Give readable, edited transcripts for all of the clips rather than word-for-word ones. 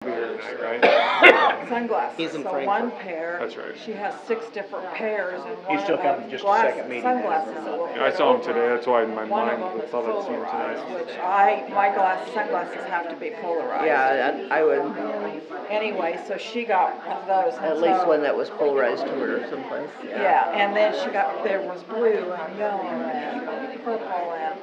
Right? Sunglasses. He's in so Frankfurt. one pair. That's right. She has 6 different pairs, and one He's still of coming them just a glasses, second meeting. sunglasses that will Yeah, I fit saw him over. today. That's why in my One mind of them I is thought I'd seen him polarized, tonight. which my sunglasses have to be polarized. Yeah, I would. Anyway, so she got one of those. and At least so- one that was polarized to her someplace. Yeah, and then there was blue and yellow and purple and,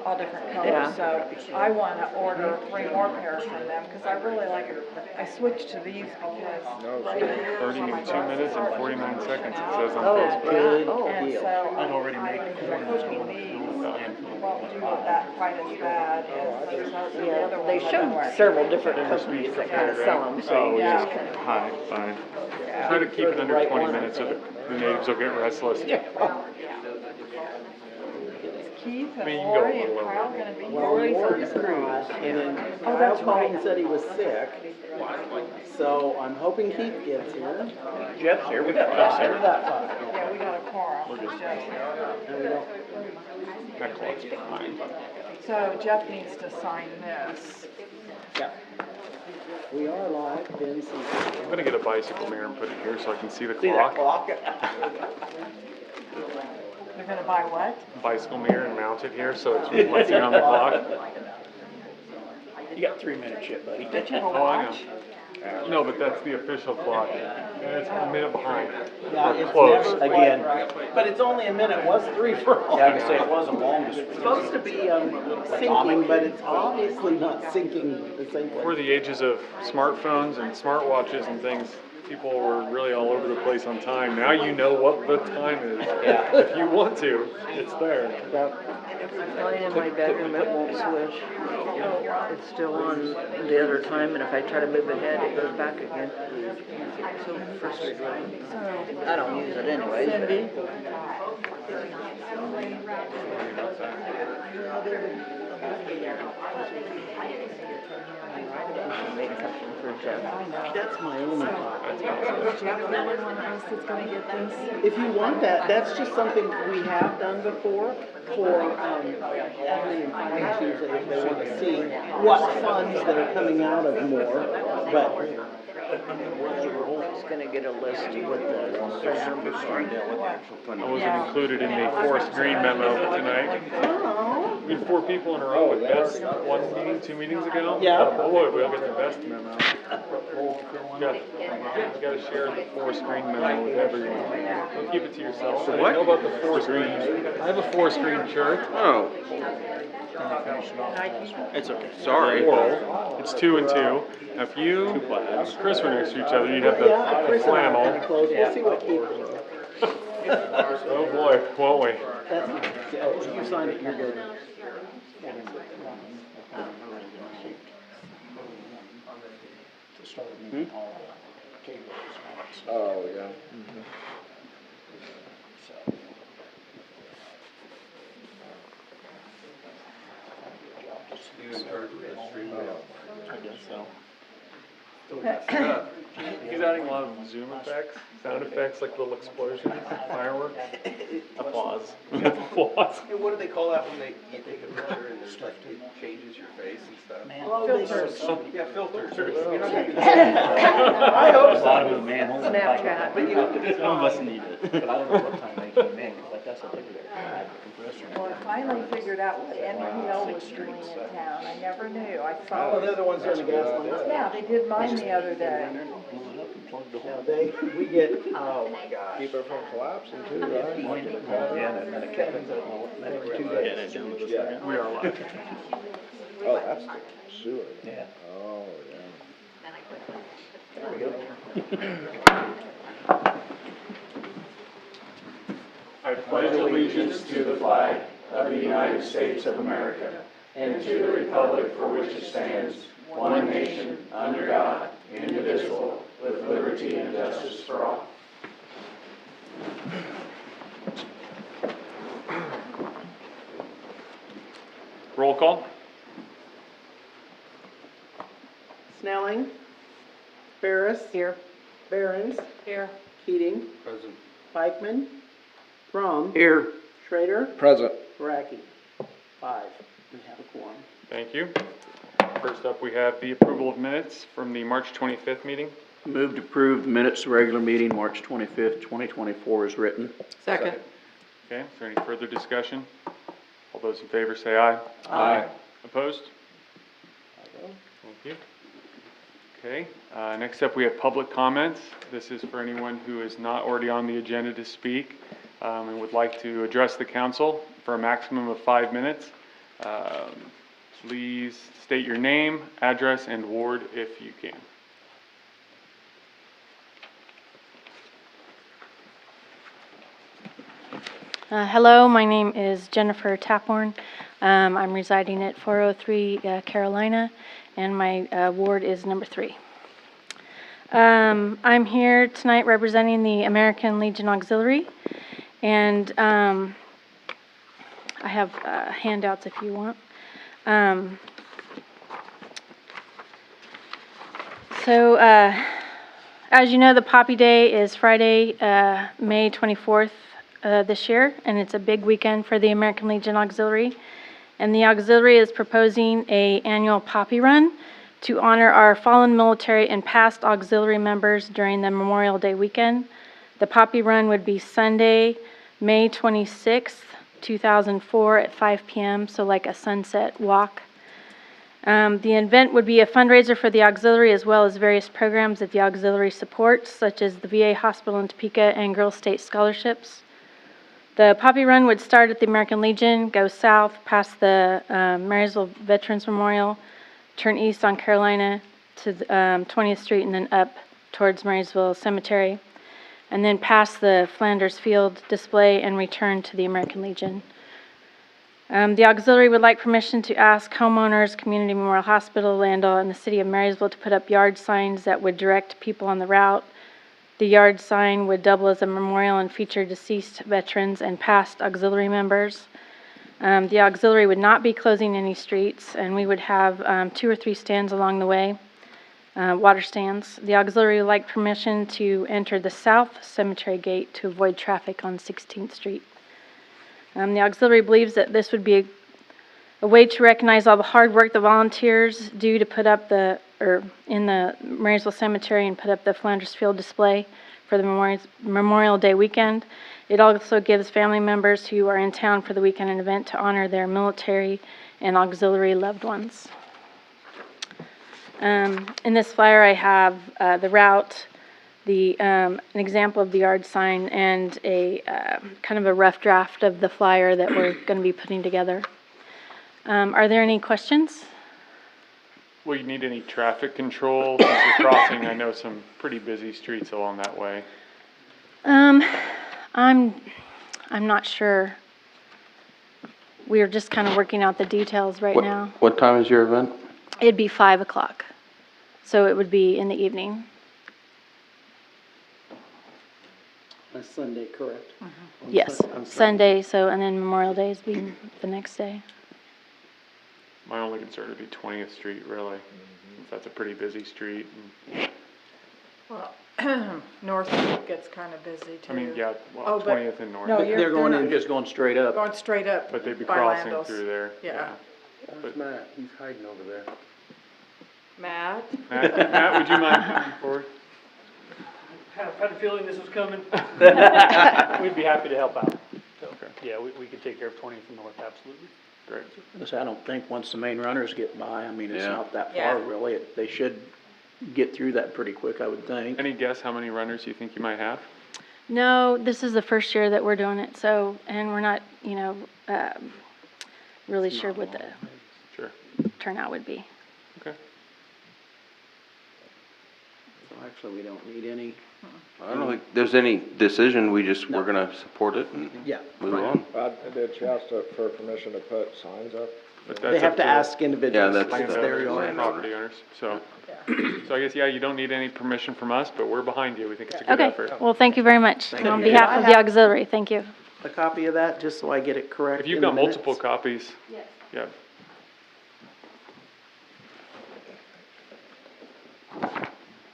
all different colors. Yeah. So I want to order 3 more pairs from them because I really like it. I switched to these because right here. 32 minutes and 49 seconds it says on Oh, Facebook. good And deal. so I'd already I'm made hoping these won't do that quite as bad as the Yeah, other they ones. showed several different companies that kind of sell them, so Oh, you yeah. just kind of. Hi, fine. Try to keep it under 20 minutes so the natives will get restless. Keith and I mean, you can go Lori a and little Kyle over. gonna be Well, here. Lori's not, and then Kyle that's called right. and said he was sick, so I'm hoping Keith gets here. Jeff's here, we got Yeah, Jeff's we here. got 5. Yeah, we got a quorum. And we don't, That clock's behind. So Jeff needs to sign this. yeah. We are live, Ben sees it. I'm gonna get a bicycle mirror and put it here so I can see the See that clock. clock? You're gonna buy what? Bicycle mirror and mount it here so it's reflecting on the clock. You got 3 minutes yet, buddy. Don't you have a Oh, I know. watch? No, but that's the official clock. And it's a minute behind. Yeah, Or it's close. never Again. quite right. But it's only a minute, it was 3 for all. Yeah, I can say it wasn't long. It's supposed to be syncing, but it's obviously not syncing the same Before way. the ages of smartphones and smartwatches and things, people were really all over the place on time. Now you know what the time is. Yeah. If you want to, it's there. Mine in my bedroom, it won't switch. It's still on the other time, and if I try to move ahead, it goes back again. So frustrating. I don't use it anyways. Cindy? Make something for Jeff. That's my only thought. Is Jeff the only one of us that's gonna get this? If you want that, that's just something we have done before for admin and finance usually if they want to see what funds that are coming out of more, but It's gonna get a list with the phone numbers on. I wasn't included in the Forest Green memo tonight. We had 4 people in a row with best 1 meeting, 2 meetings ago. Yeah. Oh boy, we all get the best memo. Got to share the Forest Green memo with everyone. Don't keep it to yourself. I didn't know about the Forest Green. I have a Forest Green shirt. Oh, it's okay. Sorry. Floral. It's 2 and 2. Now, if you and Chris were next to each other, you'd have the yeah, Chris and I are kind of flannel. close. We'll see what Keith thinks. Oh boy, won't we? That's, oh, you signed it, you're good. Oh, yeah. I guess so. He's adding a lot of Zoom effects, sound effects like little explosions, fireworks. Applause. Applause. Hey, what do they call that when you take a picture and it's like it changes your face and stuff? Filters. Yeah, filters. I hope so. Snapchat. Some of us need it. But I don't know what time they came in, because like that's what they were there. Well, I finally figured out what NPL was doing in town. I never knew. I Oh, saw they're the ones that are the gas lines. Yeah, they did mine the other day. Yeah, we get, oh my gosh. Keep it from collapsing too, right? Yeah, and then it kept it, 2 days. We are live. Oh, that's the sewer. Yeah. Oh, yeah. There we go. I pledge allegiance to the flag of the United States of America and to the republic for which it stands, one nation, under God, indivisible, with liberty and justice for all. Roll call. Snelling. Ferris. Here. Behrens. Here. Keating. Present. Pikeman. Crum. Here. Schrader. Present. Brackey. 5. We have a quorum. Thank you. First up, we have the approval of minutes from the March 25th meeting. Move to approve the minutes of the regular meeting, March 25th, 2024 is written. Second. Okay, is there any further discussion? All those in favor say aye. Aye. Opposed? Thank you. Okay, next up we have public comments. This is for anyone who is not already on the agenda to speak and would like to address the council for a maximum of 5 minutes. Please state your name, address, and ward if you can. Hello, my name is Jennifer Taphorn. I'm residing at 403 Carolina, and my ward is number 3. I'm here tonight representing the American Legion Auxiliary, and I have handouts if you want. As you know, the Poppy Day is Friday, May 24th this year, and it's a big weekend for the American Legion Auxiliary. And the Auxiliary is proposing an annual Poppy Run to honor our fallen military and past auxiliary members during the Memorial Day weekend. The Poppy Run would be Sunday, May 26th, 2004 at 5 p.m., so like a sunset walk. The event would be a fundraiser for the Auxiliary as well as various programs that the Auxiliary supports, such as the VA Hospital in Topeka and Girls State Scholarships. The Poppy Run would start at the American Legion, go south past the Marysville Veterans Memorial, turn east on Carolina to 20th Street, and then up towards Marysville Cemetery, and then past the Flanders Field display and return to the American Legion. The Auxiliary would like permission to ask homeowners, Community Memorial Hospital, Landau, and the City of Marysville to put up yard signs that would direct people on the route. The yard sign would double as a memorial and feature deceased veterans and past auxiliary members. The Auxiliary would not be closing any streets, and we would have 2 or 3 stands along the way, water stands. The Auxiliary would like permission to enter the South Cemetery Gate to avoid traffic on 16th Street. The Auxiliary believes that this would be a way to recognize all the hard work the volunteers do to put up in the Marysville Cemetery and put up the Flanders Field display for the Memorial Day weekend. It also gives family members who are in town for the weekend an event to honor their military and auxiliary loved ones. In this flyer I have the route, an example of the yard sign, and a kind of a rough draft of the flyer that we're going to be putting together. Are there any questions? Will you need any traffic control since you're crossing, I know, some pretty busy streets along that way? I'm not sure. We're just kind of working out the details right now. What time is your event? It'd be 5 o'clock, so it would be in the evening. That's Sunday, correct? Yes, Sunday, and then Memorial Day is being the next day. My only concern would be 20th Street, really. That's a pretty busy street. Well, North gets kind of busy too. I mean, yeah, well, Oh, but- 20th and North. No, They're going in, just going straight up. Going straight up But they'd be by crossing Landos. through there. Yeah. Where's Matt? He's hiding over there. Matt? Matt, would you mind coming forward? Had a feeling this was coming. We'd be happy to help out. So, yeah, we could take care of 20th and North, absolutely. Great. I don't think once the main runners get by, I mean, it's Yeah. not that Yeah. far really. They should get through that pretty quick, I would think. Any guess how many runners you think you might have? No, this is the first year that we're doing it, and we're not, really sure what the Sure. turnout would be. Okay. So actually, we don't need any. I don't think there's any decision, we're gonna support it and Yeah. move on. Did you ask for permission to put signs up? But They that's have up to ask individuals. Yeah, that's Land the- owners, their property owners. So I guess, yeah, you don't need any permission from us, but we're behind you. We think it's a good Okay, effort. well, thank you very much. Thank On you. behalf of the Auxiliary, thank you. A copy of that, just so I get it correct If you've in the got multiple minutes. copies. Yes. Yeah.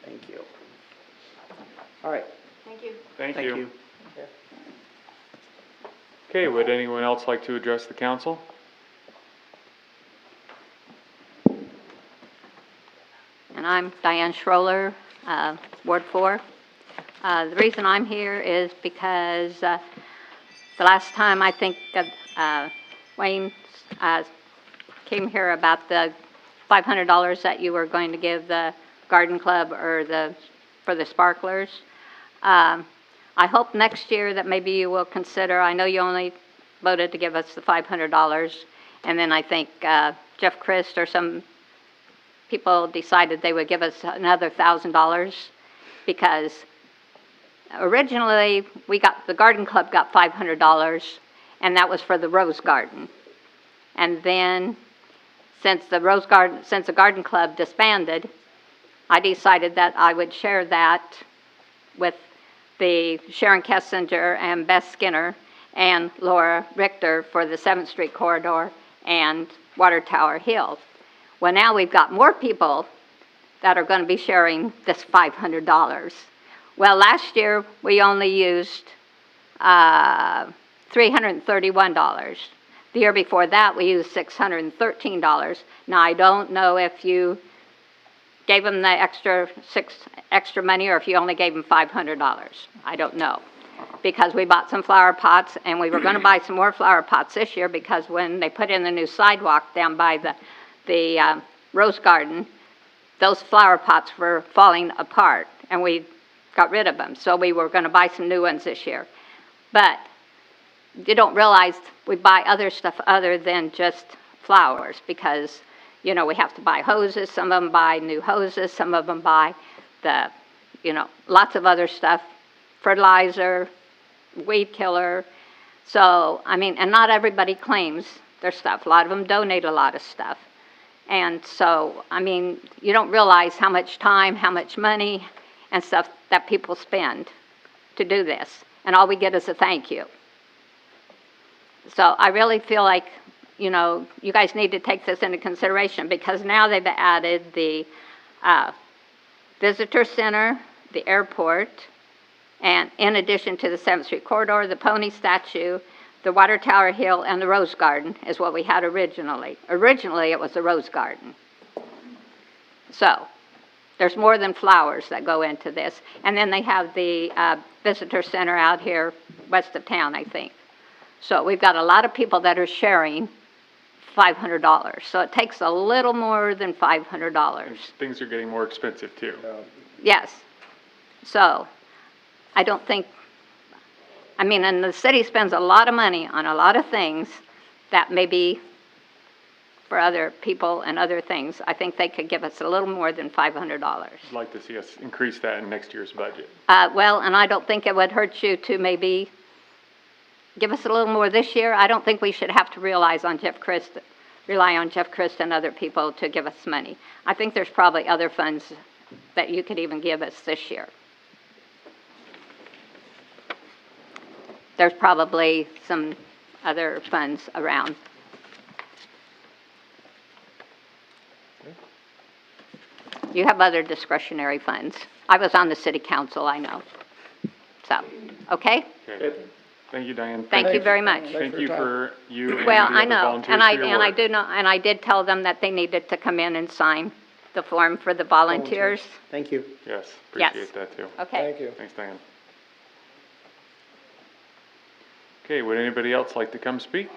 Thank you. All right. Thank you. Thank Thank you. you. Okay, would anyone else like to address the council? I'm Diane Schroller, Ward 4. The reason I'm here is because the last time I think Wayne came here about the $500 that you were going to give the garden club or for the sparklers. I hope next year that maybe you will consider, I know you only voted to give us the $500, and then I think Jeff Christ or some people decided they would give us another $1,000 because originally the garden club got $500 and that was for the rose garden. And then since the garden club disbanded, I decided that I would share that with the Sharon Kessinger and Beth Skinner and Laura Richter for the 7th Street corridor and Water Tower Hill. Well, now we've got more people that are going to be sharing this $500. Well, last year we only used $331. The year before that we used $613. Now I don't know if you gave them the extra money or if you only gave them $500. I don't know. Because we bought some flower pots and we were going to buy some more flower pots this year because when they put in the new sidewalk down by the rose garden, those flower pots were falling apart and we got rid of them. So we were going to buy some new ones this year. But you don't realize we buy other stuff other than just flowers because, you know, we have to buy hoses. Some of them buy new hoses. Some of them buy lots of other stuff, fertilizer, weed killer. So, I mean, and not everybody claims their stuff. A lot of them donate a lot of stuff. And so, I mean, you don't realize how much time, how much money and stuff that people spend to do this. And all we get is a thank you. So I really feel like, you know, you guys need to take this into consideration because now they've added the visitor center, the airport, and in addition to the 7th Street corridor, the pony statue, the Water Tower Hill, and the rose garden is what we had originally. Originally, it was the rose garden. So there's more than flowers that go into this. And then they have the visitor center out here west of town, I think. So we've got a lot of people that are sharing $500. So it takes a little more than $500. Things are getting more expensive too. Yes. So I don't think, I mean, and the city spends a lot of money on a lot of things that maybe for other people and other things, I think they could give us a little more than $500. I'd like to see us increase that in next year's budget. Well, and I don't think it would hurt you to maybe give us a little more this year. I don't think we should have to rely on Jeff Christ and other people to give us money. I think there's probably other funds that you could even give us this year. There's probably some other funds around. You have other discretionary funds. I was on the city council, I know. So, okay? Okay. Thank you, Diane. Thank you very much. Thank you for you and Well, the I other know, volunteers and for your work. I do know, and I did tell them that they needed to come in and sign the form for the volunteers. Thank you. Yes, Yes. appreciate that too. Okay. Thank you. Thanks, Diane. Okay, would anybody else like to come speak?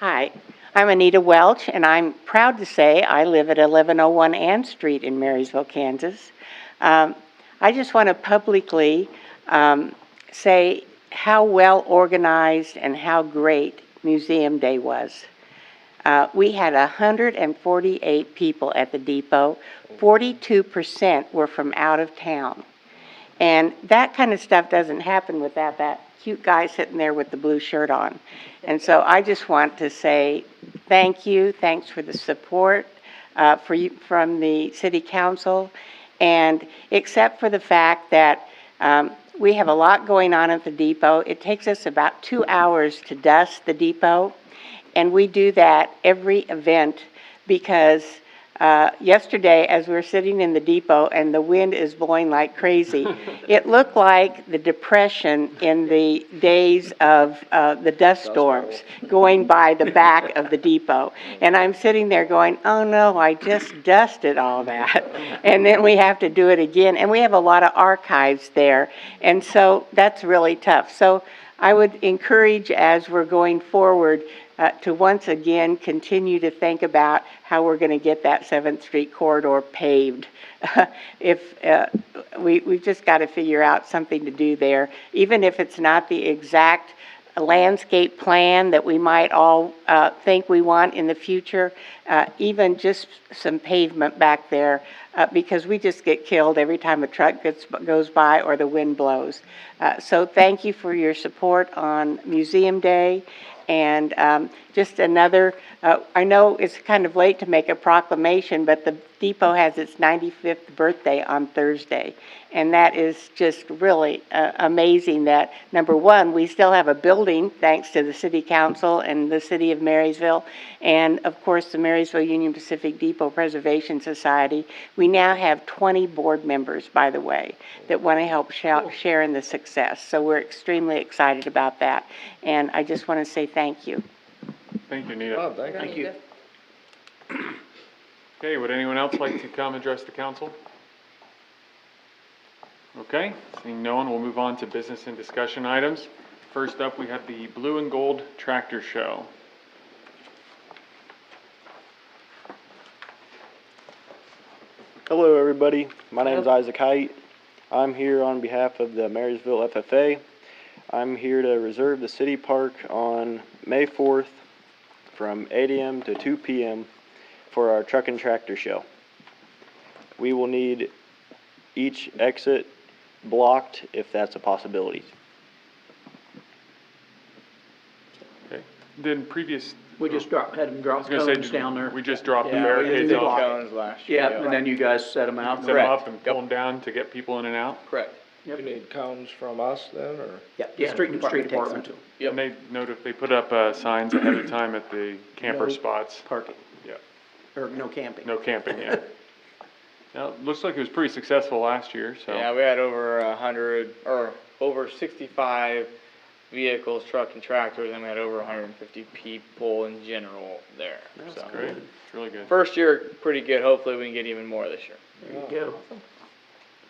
Hi, I'm Anita Welch, and I'm proud to say I live at 1101 Ann Street in Marysville, Kansas. I just want to publicly say how well organized and how great Museum Day was. We had 148 people at the depot. 42% were from out of town. And that kind of stuff doesn't happen without that cute guy sitting there with the blue shirt on. And so I just want to say thank you. Thanks for the support from the City Council. And except for the fact that we have a lot going on at the depot, it takes us about 2 hours to dust the depot. And we do that every event because yesterday, as we were sitting in the depot and the wind is blowing like crazy, it looked like the Depression in the days of the dust storms going by the back of the depot. And I'm sitting there going, oh no, I just dusted all that. And then we have to do it again. And we have a lot of archives there. And so that's really tough. So I would encourage, as we're going forward, to once again continue to think about how we're going to get that 7th Street corridor paved. We've just got to figure out something to do there, even if it's not the exact landscape plan that we might all think we want in the future, even just some pavement back there, because we just get killed every time a truck goes by or the wind blows. So thank you for your support on Museum Day. And just another, I know it's kind of late to make a proclamation, but the depot has its 95th birthday on Thursday. And that is just really amazing that, number one, we still have a building thanks to the City Council and the City of Marysville, and of course the Marysville Union Pacific Depot Preservation Society. We now have 20 board members, by the way, that want to help share in the success. So we're extremely excited about that. And I just want to say thank you. Thank you, Nita. Oh, thank you. Okay, would anyone else like to come address the council? Okay, seeing no one, we'll move on to business and discussion items. First up, we have the Blue and Gold Tractor Show. Hello everybody, my name is Isaac Height. I'm here on behalf of the Marysville FFA. I'm here to reserve the city park on May 4th from 8 a.m. to 2 p.m. for our truck and tractor show. We will need each exit blocked if that's a possibility. Okay, then previous... We just had them drop cones down there. We just dropped the Yeah, barricades off. Cones last Yeah, year. and then you guys set them out. Set them up and pull them down to get people in and out? Correct. You need cones from us then, or? Yeah, street department. And they put up signs ahead of time at the camper spots. Parking. Yeah. Or no camping. No camping, yeah. Now, it looks like it was pretty successful last year, so. Yeah, we had over 100, or over 65 vehicles, truck and tractors, and we had over 150 people in general there. That's so. great. It's really good. First year, pretty good. Hopefully we can get even more this year. There you go.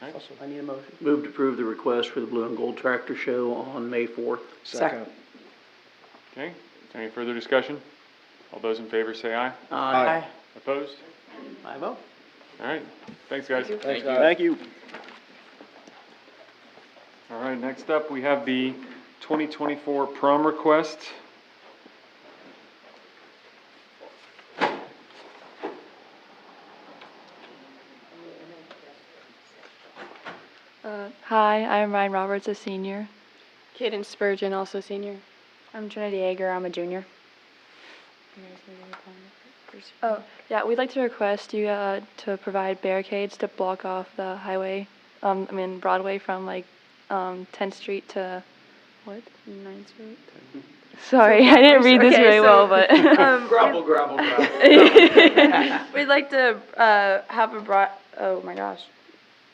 Awesome. I need a motion. Move to approve the request for the Blue and Gold Tractor Show on May 4th. Second. Okay, any further discussion? All those in favor say aye. Aye. Opposed? I vote. All right, thanks guys. Thanks, guys. Thank you. All right, next up, we have the 2024 prom request. Hi, I'm Ryan Roberts, a senior. Kaden Spurgeon, also senior. I'm Trinity Yeager, I'm a junior. Oh, yeah, we'd like to request you to provide barricades to block off the highway, Broadway from 10th Street to, 9th Street? Sorry, I didn't read this very well, but. Grumble. We'd like to have oh my gosh.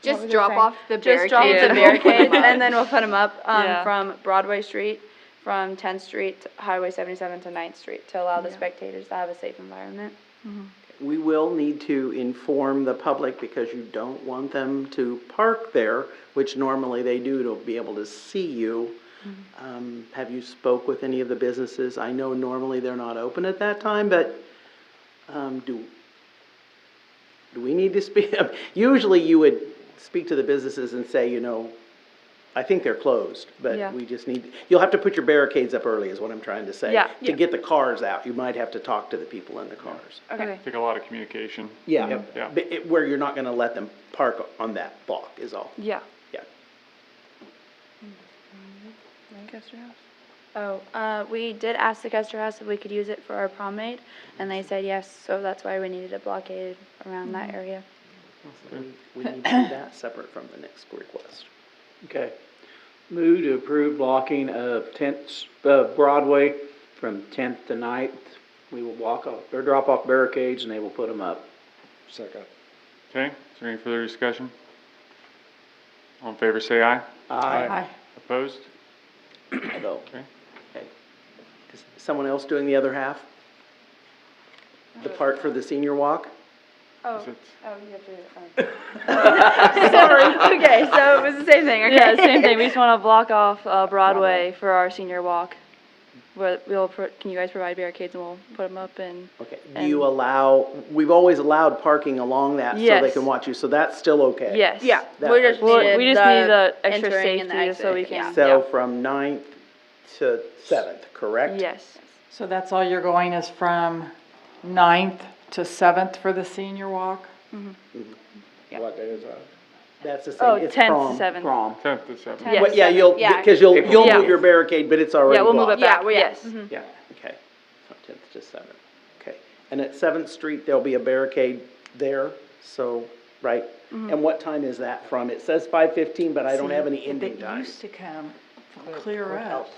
Just drop off the Just drop barricades. the barricades, and then we'll put them up Yeah. from Broadway Street, from 10th Street, to Highway 77 to 9th Street, to allow the spectators to have a safe environment. We will need to inform the public because you don't want them to park there, which normally they do to be able to see you. Have you spoke with any of the businesses? I know normally they're not open at that time, but do we need to speak? Usually you would speak to the businesses and say, I think they're closed, but Yeah. we just you'll have to put your barricades up early is what I'm trying to say. Yeah. To get the cars out, you might have to talk to the people in the cars. Okay. Take a lot of communication. Yeah, Yeah. but where you're not gonna let them park on that block is all. Yeah. Yeah. Custer House. Oh, we did ask the Custer House if we could use it for our prom night, and they said yes, so that's why we needed a blockade around that area. We need to do that separate from the next request. Okay. Move to approve blocking of Broadway from 10th to 9th. We will drop off barricades and they will put them up. Second. Okay, is there any further discussion? All in favor, say aye. Aye. Opposed? Although, Okay. okay. Is someone else doing the other half? The part for the senior walk? Oh, Is it- you have to. Sorry. Okay, so it was the same thing. Okay. Yeah, same thing. We just want to block off Broadway for our senior walk. Can you guys provide barricades and we'll put them up and. Okay, do you allow, we've always allowed parking along that so they Yes. can watch you, so that's still okay? Yes. Yeah, That- we just We needed just need the extra entering and the safety so we exit, can. So from 9th to 7th, correct? Yes. So that's all you're going is from 9th to 7th for the senior walk? What day is that? That's the Oh, same, it's 10th to prom. 7th. Prom. 10th to 7th. Yes. Well, yeah, you'll, Yeah. because you'll Yeah. move your barricade, but it's already Yeah, we'll move blocked. it back. Yeah, Yes. Yeah, okay, from 10th to 7th, okay. And at 7th Street, there'll be a barricade there, so, right? And what time is that from? It says 5:15, but I don't have any ending They time. used to come clear up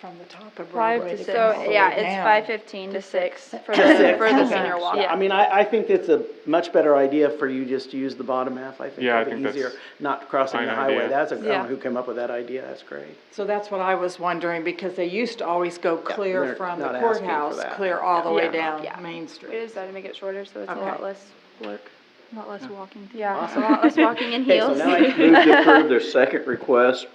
from the top of 5 Broadway. to to 6. come all So, the yeah, way it's down. 5:15 to 6 for To the, 6, for the okay. senior walk. I mean, I think it's a much better idea for you just to use the bottom half, I think Yeah, I it'll be think easier, that's not crossing the fine highway. idea. That's, I don't know Yeah. who came up with that idea, that's great. So that's what I was wondering, because they used to always go clear they're from the not asking for courthouse, that. clear all the way Yeah. down Yeah. Main We Street. decided to make it shorter so it's a Okay. lot less work, a lot less walking. Yeah, Awesome. a lot less walking in Okay, so heels. now I Move to approve their second request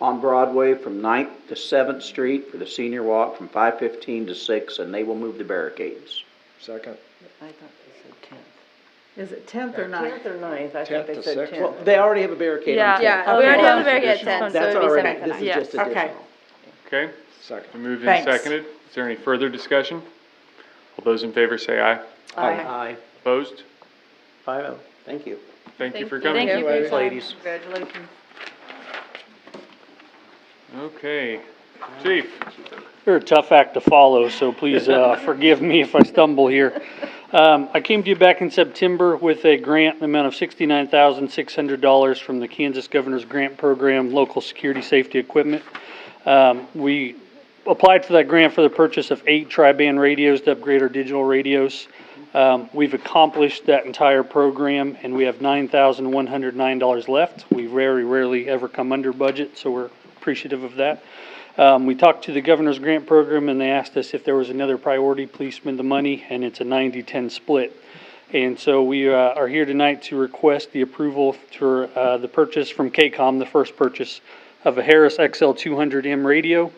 on Broadway from 9th to 7th Street for the senior walk from 5:15 to 6, and they will move the barricades. Second. I thought they said 10th. Is it 10th or 9th? 10th or 9th, I 10th thought they to said 6th. 10th. Well, they already have a barricade on 10th. Yeah, we Okay. already have a That's barricade at additional. 10, so That's it'd be already, 7th and this is 9th. just Okay. additional. Okay, Second. been moved and Thanks. seconded. Is there any further discussion? All those in favor say aye. Aye. Opposed? 5-0, thank you. Thank you for coming. Thank you for your time. Ladies. Congratulations. Okay, Chief. You're a tough act to follow, so please forgive me if I stumble here. I came to you back in September with a grant in the amount of $69,600 from the Kansas Governor's Grant Program, Local Security Safety Equipment. We applied for that grant for the purchase of 8 tri-band radios to upgrade our digital radios. We've accomplished that entire program, and we have $9,109 left. We very rarely ever come under budget, so we're appreciative of that. We talked to the Governor's Grant Program, and they asked us if there was another priority, please spend the money, and it's a 90-10 split. And so we are here tonight to request the approval for the purchase from KCOM, the first purchase of a Harris XL200M radio.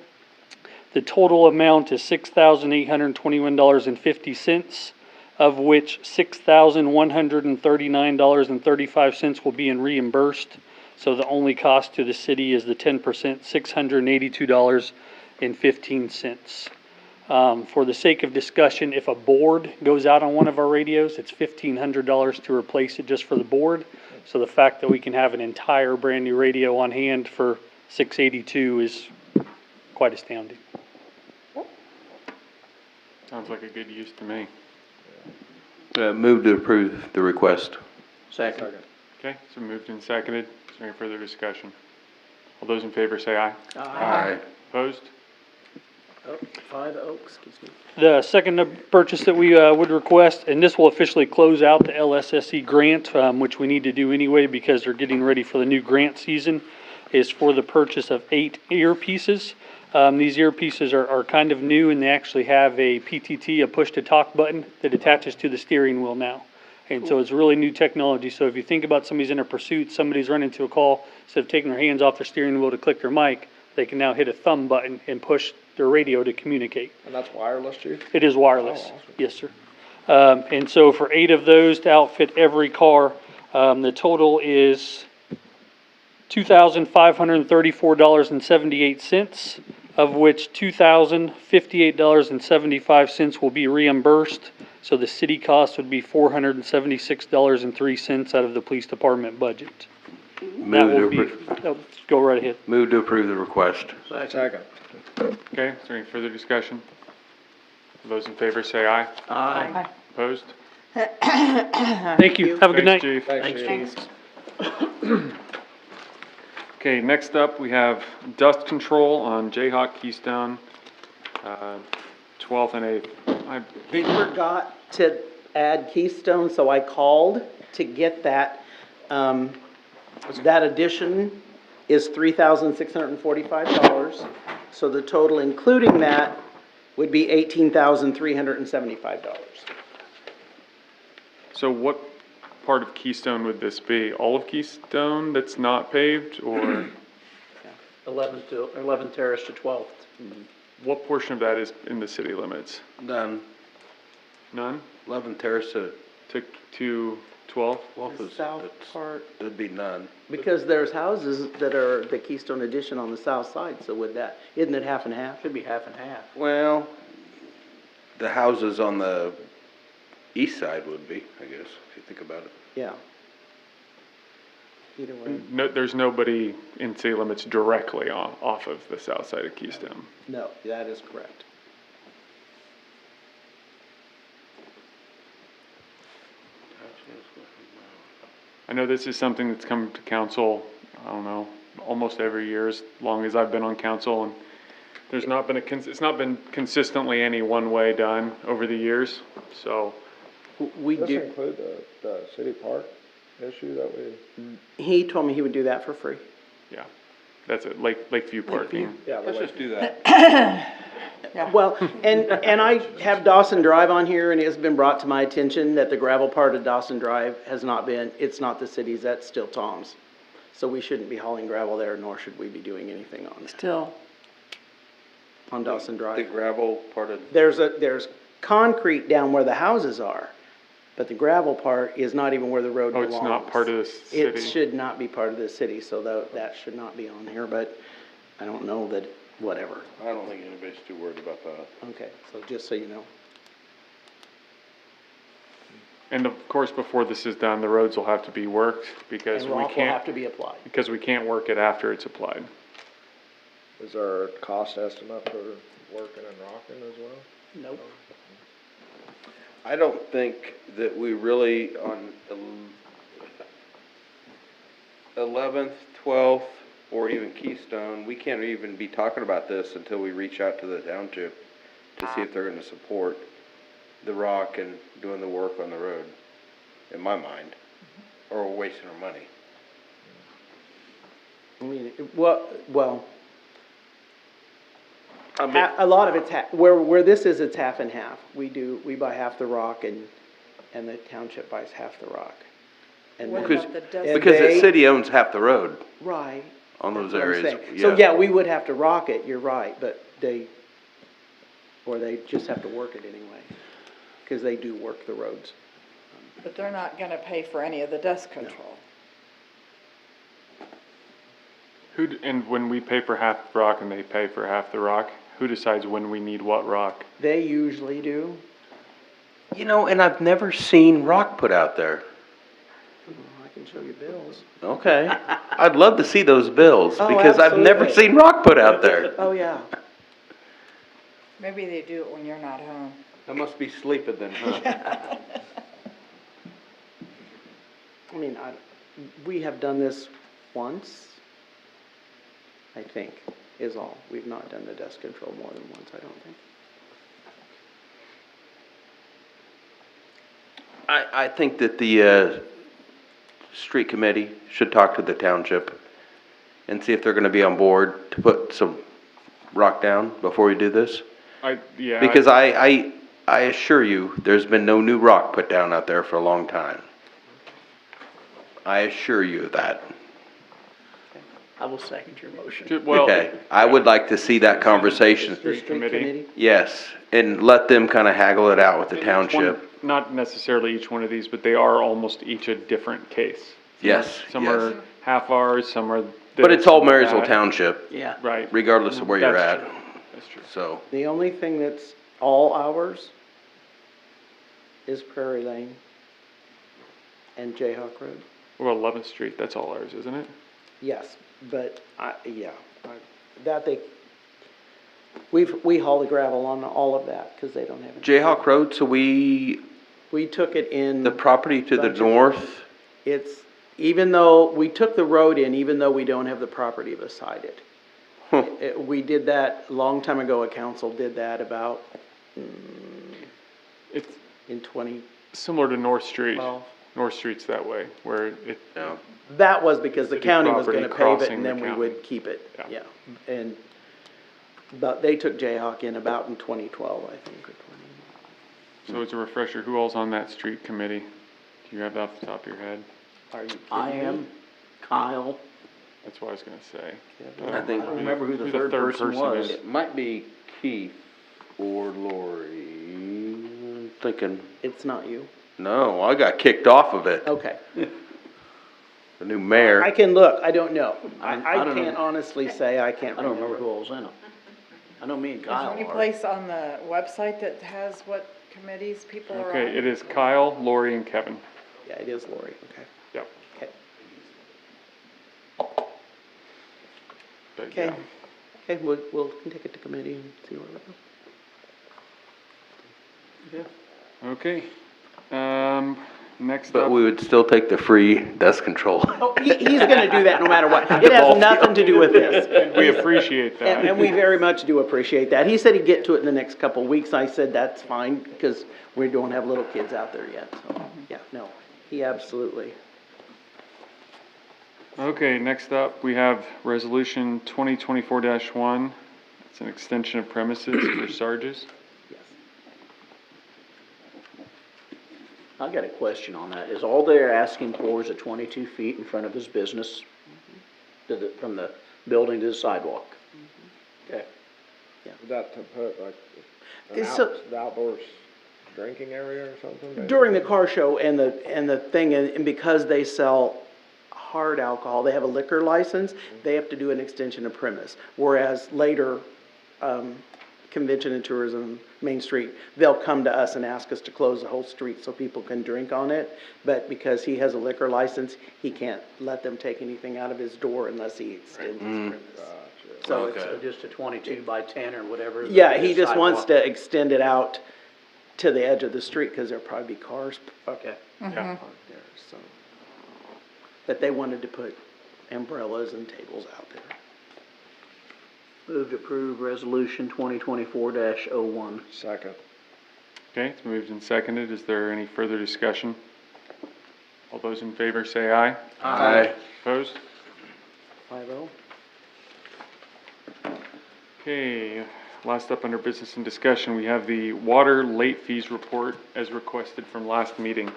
The total amount is $6,821.50, of which $6,139.35 will be in reimbursed. So the only cost to the city is the 10%, $682.15. For the sake of discussion, if a board goes out on one of our radios, it's $1,500 to replace it just for the board. So the fact that we can have an entire brand new radio on hand for $682 is quite astounding. Sounds like a good use to me. Move to approve the request. Second. Okay, so moved and seconded. Is there any further discussion? All those in favor say aye. Aye. Opposed? Oh, 5-0, excuse me. The second purchase that we would request, and this will officially close out the LSSE grant, which we need to do anyway because they're getting ready for the new grant season, is for the purchase of 8 earpieces. These earpieces are kind of new, and they actually have a PTT, a push-to-talk button that attaches to the steering wheel now. And so it's really new technology. So if you think about somebody's in a pursuit, somebody's running to a call, instead of taking their hands off their steering wheel to click their mic, they can now hit a thumb button and push their radio to communicate. And that's wireless, Chief? It is wireless. Oh, awesome. Yes, sir. And so for 8 of those to outfit every car, the total is $2,534.78, of which $2,058.75 will be reimbursed. So the city cost would be $476.03 out of the police department budget. That will be, go right ahead. Move to approve the request. Second. Okay, is there any further discussion? All those in favor say aye. Aye. Opposed? Thank you. Have a good night. Thanks, Chief. Thanks, Chief. Okay, next up, we have dust control on Jayhawk Keystone, 12th and 8th. They forgot to add Keystone, so I called to get that. That addition is $3,645. So the total, including that, would be $18,375. So what part of Keystone would this be? All of Keystone that's not paved, or 11th Terrace to 12th. what portion of that is in the city limits? None. None? 11 Terrace to To 12th? The south part, That'd be none. because there's houses that are the Keystone Addition on the south side, so would that, isn't it half and half? Should be half and half. Well, the houses on the east side would be, I guess, if you think about it. Yeah. Either way, No, there's nobody in city limits directly off of the south side of Keystone. no, that is correct. I know this is something that's come to council, I don't know, almost every year as long as I've been on council, and there's not been it's not been consistently any one way done over the years, so. We Does do, this include the city park issue that we? he told me he would do that for free. Yeah, that's it, Lakeview parking. Yeah, Let's just do that. Well, and I have Dawson Drive on here, and it has been brought to my attention that the gravel part of Dawson Drive has not been, it's not the city's, that's still Tom's. So we shouldn't be hauling gravel there, nor should we be doing anything on that, Still, on Dawson The Drive. gravel part of, There's concrete down where the houses are, but the gravel part is not even where the road Oh, belongs. it's not part of the city? It should not be part of the city, so that should not be on here, but I don't know that, whatever. I don't think anybody's too worried about that. Okay, so just so you know. And of course, before this is done, the roads will have to be worked, because And we rock will have can't, to be applied. because we can't work it after it's applied. Is there a cost estimate for working and rocking as well? Nope. I don't think that we really, on 11th, 12th, or even Keystone, we can't even be talking about this until we reach out to the township to see if they're gonna support the rock and doing the work on the road, in my mind, or we're wasting our money. I mean, well, I mean, a lot of it's where this is, it's half and half. We buy half the rock and the township buys half the rock. And what then- about the dust? and because the they- city owns half the road Right. on those That's what I'm areas, saying. yeah. So, yeah, we would have to rock it, you're right, but they just have to work it anyway, because they do work the roads. But they're not gonna pay for any of the dust control. And when we pay for half the rock and they pay for half the rock, who decides when we need what rock? They usually do. You know, and I've never seen rock put out there. I can show you bills. Okay. I'd love to see those bills, Oh, because I've never absolutely. seen rock put out there. Oh, yeah. Maybe they do it when you're not home. I must be sleeping then, huh? I mean, we have done this once, I think, is all. We've not done the dust control more than once, I don't think. I think that the, street committee should talk to the township and see if they're gonna be on board to put some rock down before we do this. Because I assure you, there's been no new rock put down out there for a long time. I assure you of that. I will second your motion. Okay, I would like to see that conversation. Street committee? Yes, and let them kinda haggle it out with the township. Not necessarily each one of these, but they are almost each a different case. Yes, Some yes. are half ours, some are this. But it's all some are Marysville that. Township. Yeah. Right. Regardless of where you're That's at. true. That's true. So, The only thing that's all ours is Prairie Lane and Jayhawk Road. Well, 11th Street, that's all ours, isn't it? Yes, but we haul the gravel on all of that, because they don't have it. Jayhawk Road, so we took it in. The property to the bunches. north, It's, even though, we took the road in, even though we don't have the property beside it. We did that a long time ago, a council did that about, It's in similar to North Street. Well- North Street's that way, where it, That was because the City county was property gonna pave it crossing and the then we county. would keep it, yeah. And, but they took Jayhawk in about in 2012, I think, or 20. so as a refresher, who all's on that street committee? Do you have that off the top of your head? Are you kidding I me? am, Kyle, That's what I was gonna say. I think- I don't remember who the Who third person was. is. It might be Keith or Lori. I'm thinking, It's not you? no, I got kicked off of it. Okay. The new mayor. I can look, I don't know. I I don't can't know. honestly say, I can't I don't remember remember. who all's in them. I know me and Is there Kyle any are. place on the website that has what committees people are on? Okay, it is Kyle, Lori, and Kevin. Yeah, it is Lori, okay. Yep. Okay. But Okay, yeah. okay, we'll take it to committee and see where we go. Okay, next But up, we would still take the free dust control. Oh, he's gonna do that no matter what. It has nothing to do with this. we appreciate that. And we very much do appreciate that. He said he'd get to it in the next couple of weeks. I said that's fine, because we don't have little kids out there yet, so, yeah, no, he absolutely. Okay, next up, we have Resolution 2024-1. It's an extension of premises for Sarges. Yes. I got a question on that. Is all they're asking for is a 22 feet in front of his business from the building to the sidewalk? Okay. Is that to put like It's so- the outdoors drinking area or something? maybe? During the car show and the thing, and because they sell hard alcohol, they have a liquor license, they have to do an extension of premise. Whereas later, Convention and Tourism, Main Street, they'll come to us and ask us to close the whole street so people can drink on it. But because he has a liquor license, he can't let them take anything out of his door unless he extends his premise. So it's, So just a 22 by 10 or whatever. yeah, he just wants sidewalk. to extend it out to the edge of the street, because there'll probably be cars Okay. parked there, so. But they wanted to put umbrellas and tables out there. Move to approve resolution 2024-01. Second. Okay, it's moved and seconded. Is there any further discussion? All those in favor say aye. Aye. Opposed? 5-0. Okay, last up under business and discussion, we have the water late fees report as requested from last meeting.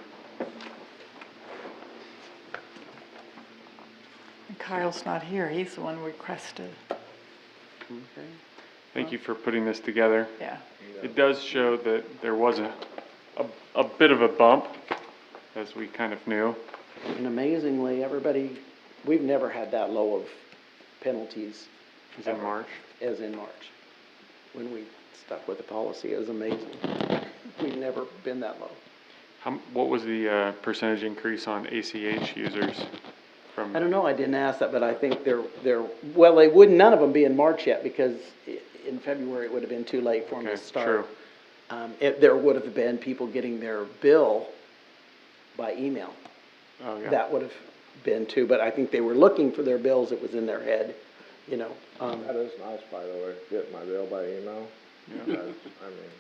Kyle's not here, he's the one requested, Okay. Thank you for putting this together. yeah. It does show that there was a bit of a bump, as we kind of knew. And amazingly, everybody, we've never had that low of penalties. Is in ever, March. As in March. When we stuck with the policy, it was amazing. We've never been that low. What was the percentage increase on ACH users from? I don't know, I didn't ask that, but I think well, they wouldn't, none of them be in March yet, because in February, it would have been too late for them to Okay, start. true. There would have been people getting their bill by email. Oh, yeah. That would have been too, but I think they were looking for their bills, it was in their head, you know. That is nice, by the way, getting my bill by email. Yeah. I mean,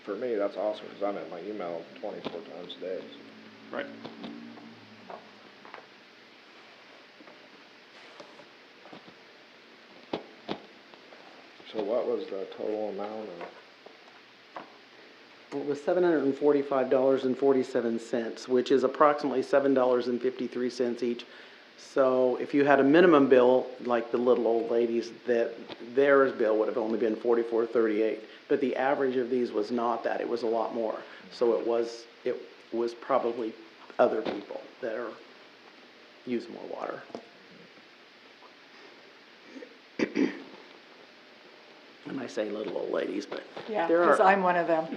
for me, that's awesome, because I'm at my email 24 times a day. Right. So what was the total amount of? It was $745.47, which is approximately $7.53 each. So if you had a minimum bill, like the little old ladies, that theirs bill would have only been $44.38. But the average of these was not that, it was a lot more. So it was probably other people that use more water. And I say little old ladies, but Yeah, there because are. I'm one of them.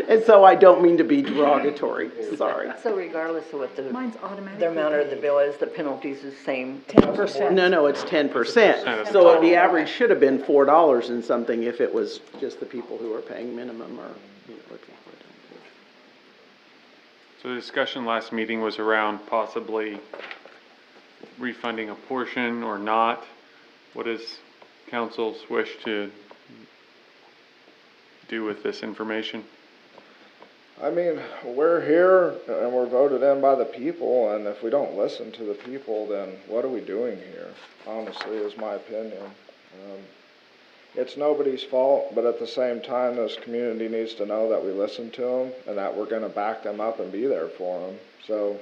And so I don't mean to be derogatory, sorry. So regardless of what Mine's automatically the amount of the paid. bill is, the penalty's the same? 10%. No, it's 10%. So the average should have been $4 and something if it was just the people who are paying minimum or, you know, looking for it. So the discussion last meeting was around possibly refunding a portion or not. What is council's wish to do with this information? I mean, we're here and we're voted in by the people, and if we don't listen to the people, then what are we doing here? Honestly, is my opinion. It's nobody's fault, but at the same time, this community needs to know that we listen to them and that we're gonna back them up and be there for them. So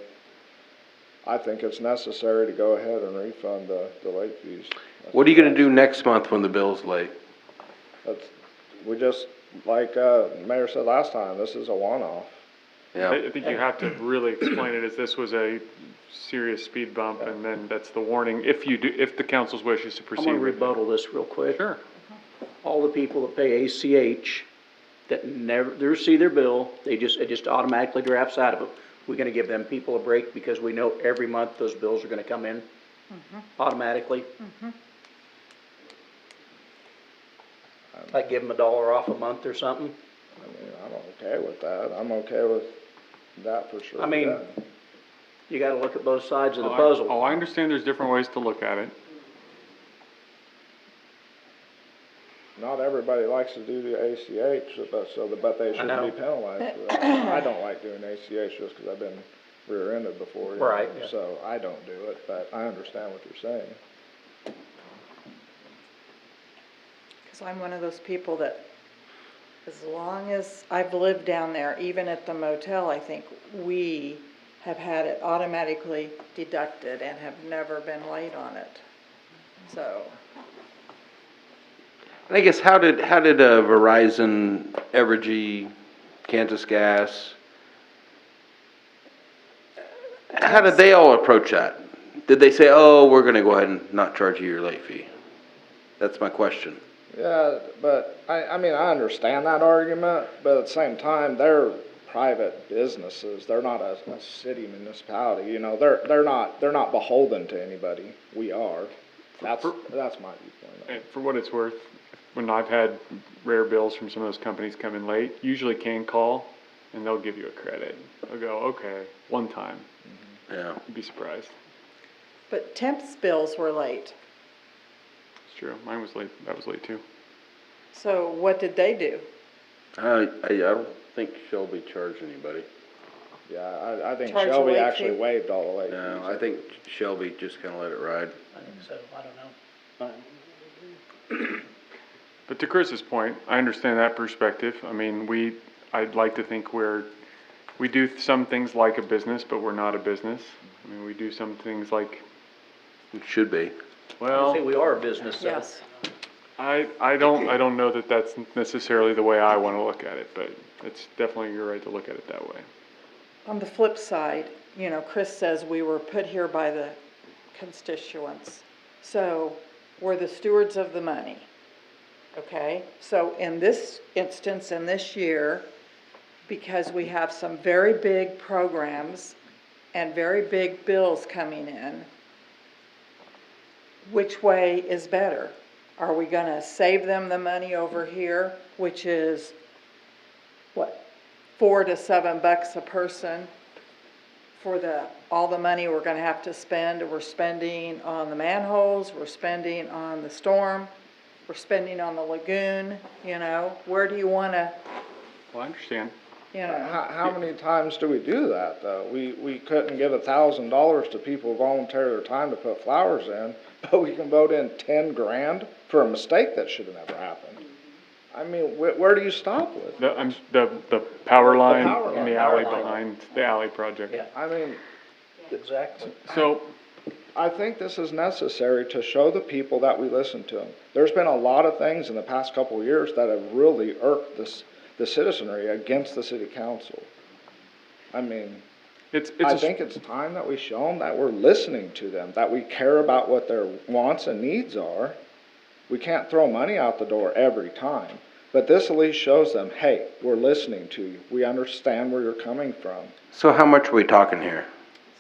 I think it's necessary to go ahead and refund the late fees. What are you gonna do next month when the bill's late? We just, like, Mayor said last time, this is a one-off. Yeah. I think you have to really explain it as this was a serious speed bump, and then that's the warning, if the council's wish is to I'm proceed gonna with it. rebuttal this real quick. Sure. All the people that pay ACH that never see their bill, it just automatically drafts out of them. We're gonna give them people a break because we know every month those bills are gonna come in automatically. Like give them $1 off a month or something. I mean, I'm okay with that. I'm okay with that for sure. I mean, yeah. you gotta look at both sides of the puzzle. I understand there's different ways to look at it. Not everybody likes to do the ACH, but they shouldn't be penalized for that. I don't like doing ACH just because I've been rear-ended before. Right, yeah. So I don't do it, but I understand what you're saying. Because I'm one of those people that, as long as I've lived down there, even at the motel, I think we have had it automatically deducted and have never been late on it. So. I guess how did Verizon, Evergy, Kansas Gas, how did they all approach that? Did they say, oh, we're gonna go ahead and not charge you your late fee? That's my question. Yeah, but I mean, I understand that argument, but at the same time, they're private businesses. They're not a city municipality. You know, they're not beholden to anybody. We are. That's my viewpoint. And for what it's worth, when I've had rare bills from some of those companies come in late, usually can call and they'll give you a credit. They'll go, okay, one time. Yeah. You'd be surprised. But Temp's bills were late. It's true. Mine was late. That was late too. So what did they do? I don't think Shelby charged anybody. Yeah, I think Charge a Shelby late actually fee? waived all the late No, fees. I think Shelby just kinda let it ride. I think so, I don't know. But to Chris's point, I understand that perspective. I mean, I'd like to think we do some things like a business, but we're not a business. I mean, we do some things like. It should be. Well. I say we are a business, so. Yes. I don't know that that's necessarily the way I wanna look at it, but it's definitely your right to look at it that way. On the flip side, you know, Chris says we were put here by the constituents. So we're the stewards of the money. Okay, so in this instance, in this year, because we have some very big programs and very big bills coming in, which way is better? Are we gonna save them the money over here, which is, what, $4 to $7 a person for all the money we're gonna have to spend? We're spending on the manholes, we're spending on the storm, we're spending on the lagoon, you know, where do you wanna, Well, I understand. you know? How many times do we do that, though? We couldn't give $1,000 to people who volunteer their time to put flowers in, but we can vote in 10 grand for a mistake that should have never happened. I mean, where do you stop with? The power line power in line. the alley behind the alley project. Yeah. I mean, Exactly. So, I think this is necessary to show the people that we listen to them. There's been a lot of things in the past couple of years that have really irked the citizenry against the city council. I mean, I think it's time that we show them that we're listening to them, that we care about what their wants and needs are. We can't throw money out the door every time, but this at least shows them, hey, we're listening to you. We understand where you're coming from. So how much are we talking here?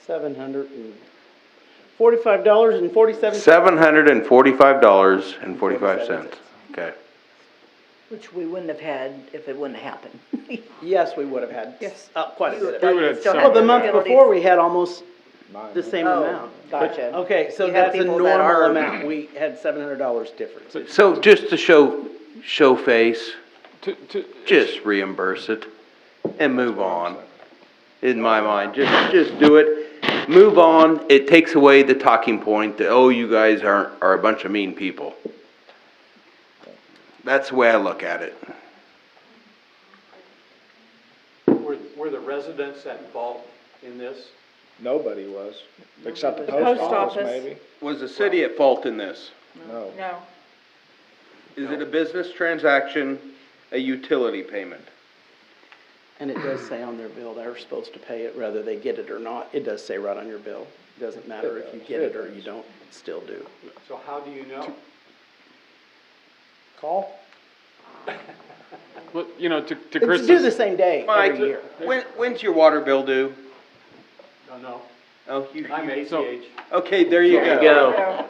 $745.47. $745.45. Okay. Which we wouldn't have had if it wouldn't have happened. Yes, we would have had. Yes. Quite a bit. We would have Well, the month before, we had almost the same amount. Gotcha. Okay, so You have that's a people normal that are- amount. We had $700 difference. So just to show face, just reimburse it. and move on, in my mind. Just do it, move on. It takes away the talking point that, oh, you guys are a bunch of mean people. That's the way I look at it. Were the residents at fault in this? Nobody was, except the The post office maybe. Was the city at fault in this? No. No. Is it a business transaction, a utility payment? And it does say on their bill they're supposed to pay it whether they get it or not. It does say right on your bill. It doesn't matter if you get it or you don't, it still do. So how do you know? Call? Well, you know, to It's Chris's. due the same day Mike, every year. when's your water bill due? Don't know. Oh, I'm ACH. Okay, there you go.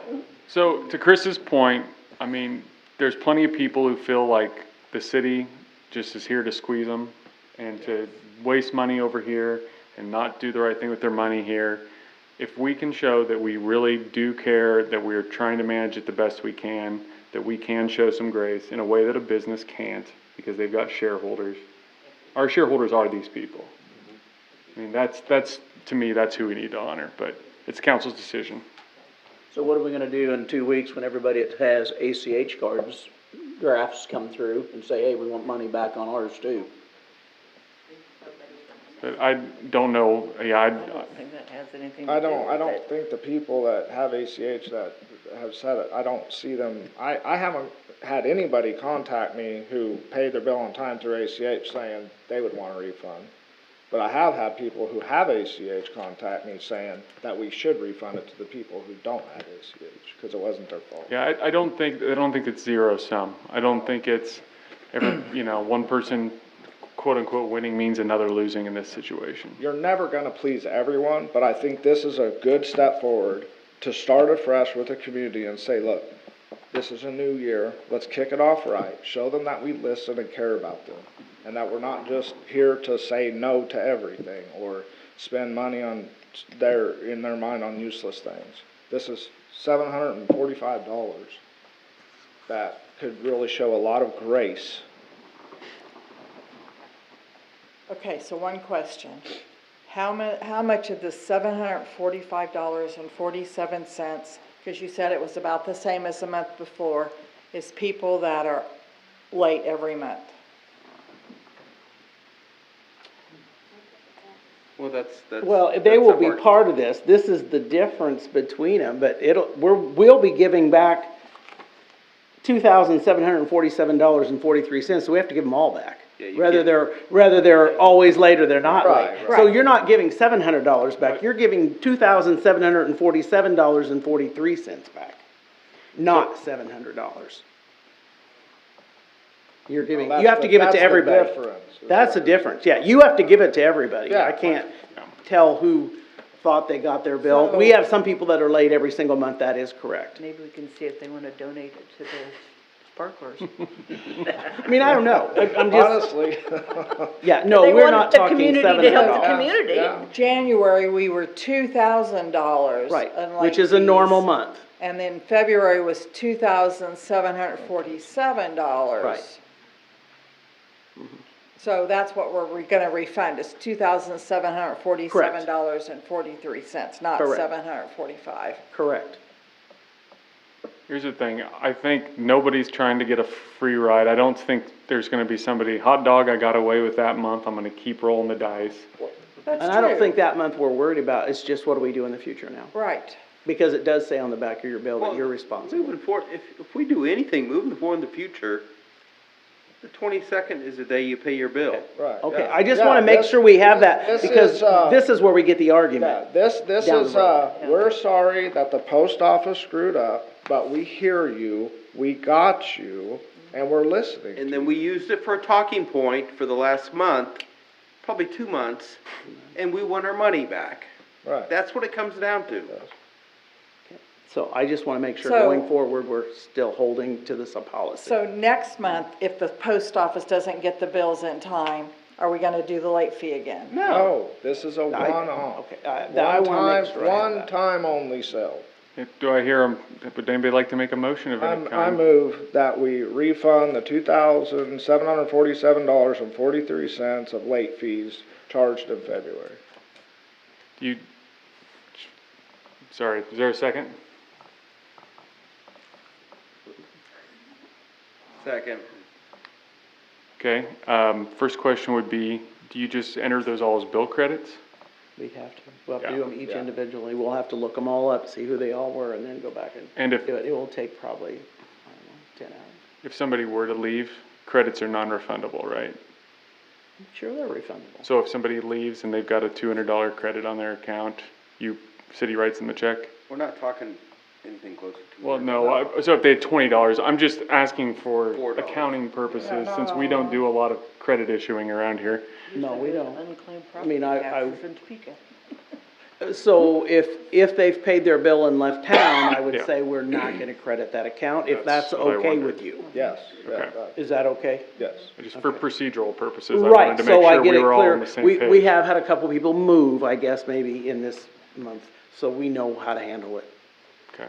So to Chris's point, I mean, there's plenty of people who feel like the city just is here to squeeze them and to waste money over here and not do the right thing with their money here. If we can show that we really do care, that we're trying to manage it the best we can, that we can show some grace in a way that a business can't because they've got shareholders. Our shareholders are these people. I mean, that's to me, that's who we need to honor, but it's council's decision. So what are we gonna do in 2 weeks when everybody that has ACH cards, drafts come through and say, hey, we want money back on ours too? But I don't know, yeah, I don't think that has anything to I do don't with it. think the people that have ACH that have said it, I don't see them, I haven't had anybody contact me who paid their bill on time through ACH saying they would want a refund. But I have had people who have ACH contact me saying that we should refund it to the people who don't have ACH, because it wasn't their fault. Yeah, I don't think it's zero sum. I don't think it's ever, you know, one person quote unquote winning means another losing in this situation. You're never gonna please everyone, but I think this is a good step forward to start afresh with the community and say, look, this is a new year, let's kick it off right, show them that we listen and care about them, and that we're not just here to say no to everything, or spend money in their mind on useless things. This is $745 that could really show a lot of grace. Okay, so one question. How much of the $745.47, because you said it was about the same as the month before, is people that are late every month? Well, that's. Well, they will be part of this. This is the difference between them, but we'll be giving back $2,747.43, so we have to give them all back. Whether they're always late or they're not late. So you're not giving $700 back, you're giving $2,747.43 back, not $700. You're giving, you have to give it to everybody. That's the difference, yeah, you have to give it to everybody. I can't tell who thought they got their bill. We have some people that are late every single month, that is correct. Maybe we can see if they wanna donate it to the sparklers. I mean, I don't know, I'm just. Honestly. Yeah, no, They we're want not the talking community $700. to help the community. January, we were $2,000. Right, in late which is a fees. normal month. And then February was $2,747. Right. So that's what we're gonna refund, is $2,747.43, not Correct. $745. Correct. Here's the thing, I think nobody's trying to get a free ride. I don't think there's gonna be somebody, hot dog, I got away with that month, I'm gonna keep rolling the dice. That's And I don't true. think that month we're worried about, it's just what do we do in the future now? Right. Because it does say on the back of your bill that you're responsible. Moving forward, if we do anything moving forward in the future, the 22nd is the day you pay your bill. Right. Okay, I just wanna make sure we have that, this because is, this is where we get the argument. Yeah, this down is, the road. we're sorry that the post office screwed up, but we hear you, we got you, and we're listening. And then we used it for a talking point for the last month, probably 2 months, and we want our money back. Right. That's what it comes down to. So I just wanna make sure So- going forward, we're still holding to this policy. So next month, if the post office doesn't get the bills in time, are we gonna do the late fee again? No, this is a one-off. Okay, I wanna make sure I have One that. time only sale. Do I hear, would anybody like to make a motion of any I kind? move that we refund the $2,747.43 of late fees charged in February. Sorry, is there a second? Second. Okay, first question would be, do you just enter those all as bill credits? We have to, we'll have to Yeah. do them each individually. We'll have to look them all up, see who they all were, and then go back And and if- do it. It will take probably, I don't know, 10 hours. If somebody were to leave, credits are non-refundable, right? I'm sure they're refundable. So if somebody leaves and they've got a $200 credit on their account, city writes them a check? We're not talking anything close to. Well, no, so if they had $20, I'm just asking for $4. accounting purposes, since we don't do a lot of credit issuing around here. No, we don't. Unclaimed I mean, property I- taxes in Topeka. So if they've paid their bill and left town, I would Yeah. say we're not gonna credit that account, if That's that's what I okay wondered. with you. Yes, Okay. Is that okay? yes. Just for procedural purposes, I Right, wanted to so make I sure get we it were all on clear. the same We page. have had a couple people move, I guess, maybe in this month, so we know how to handle it. Okay.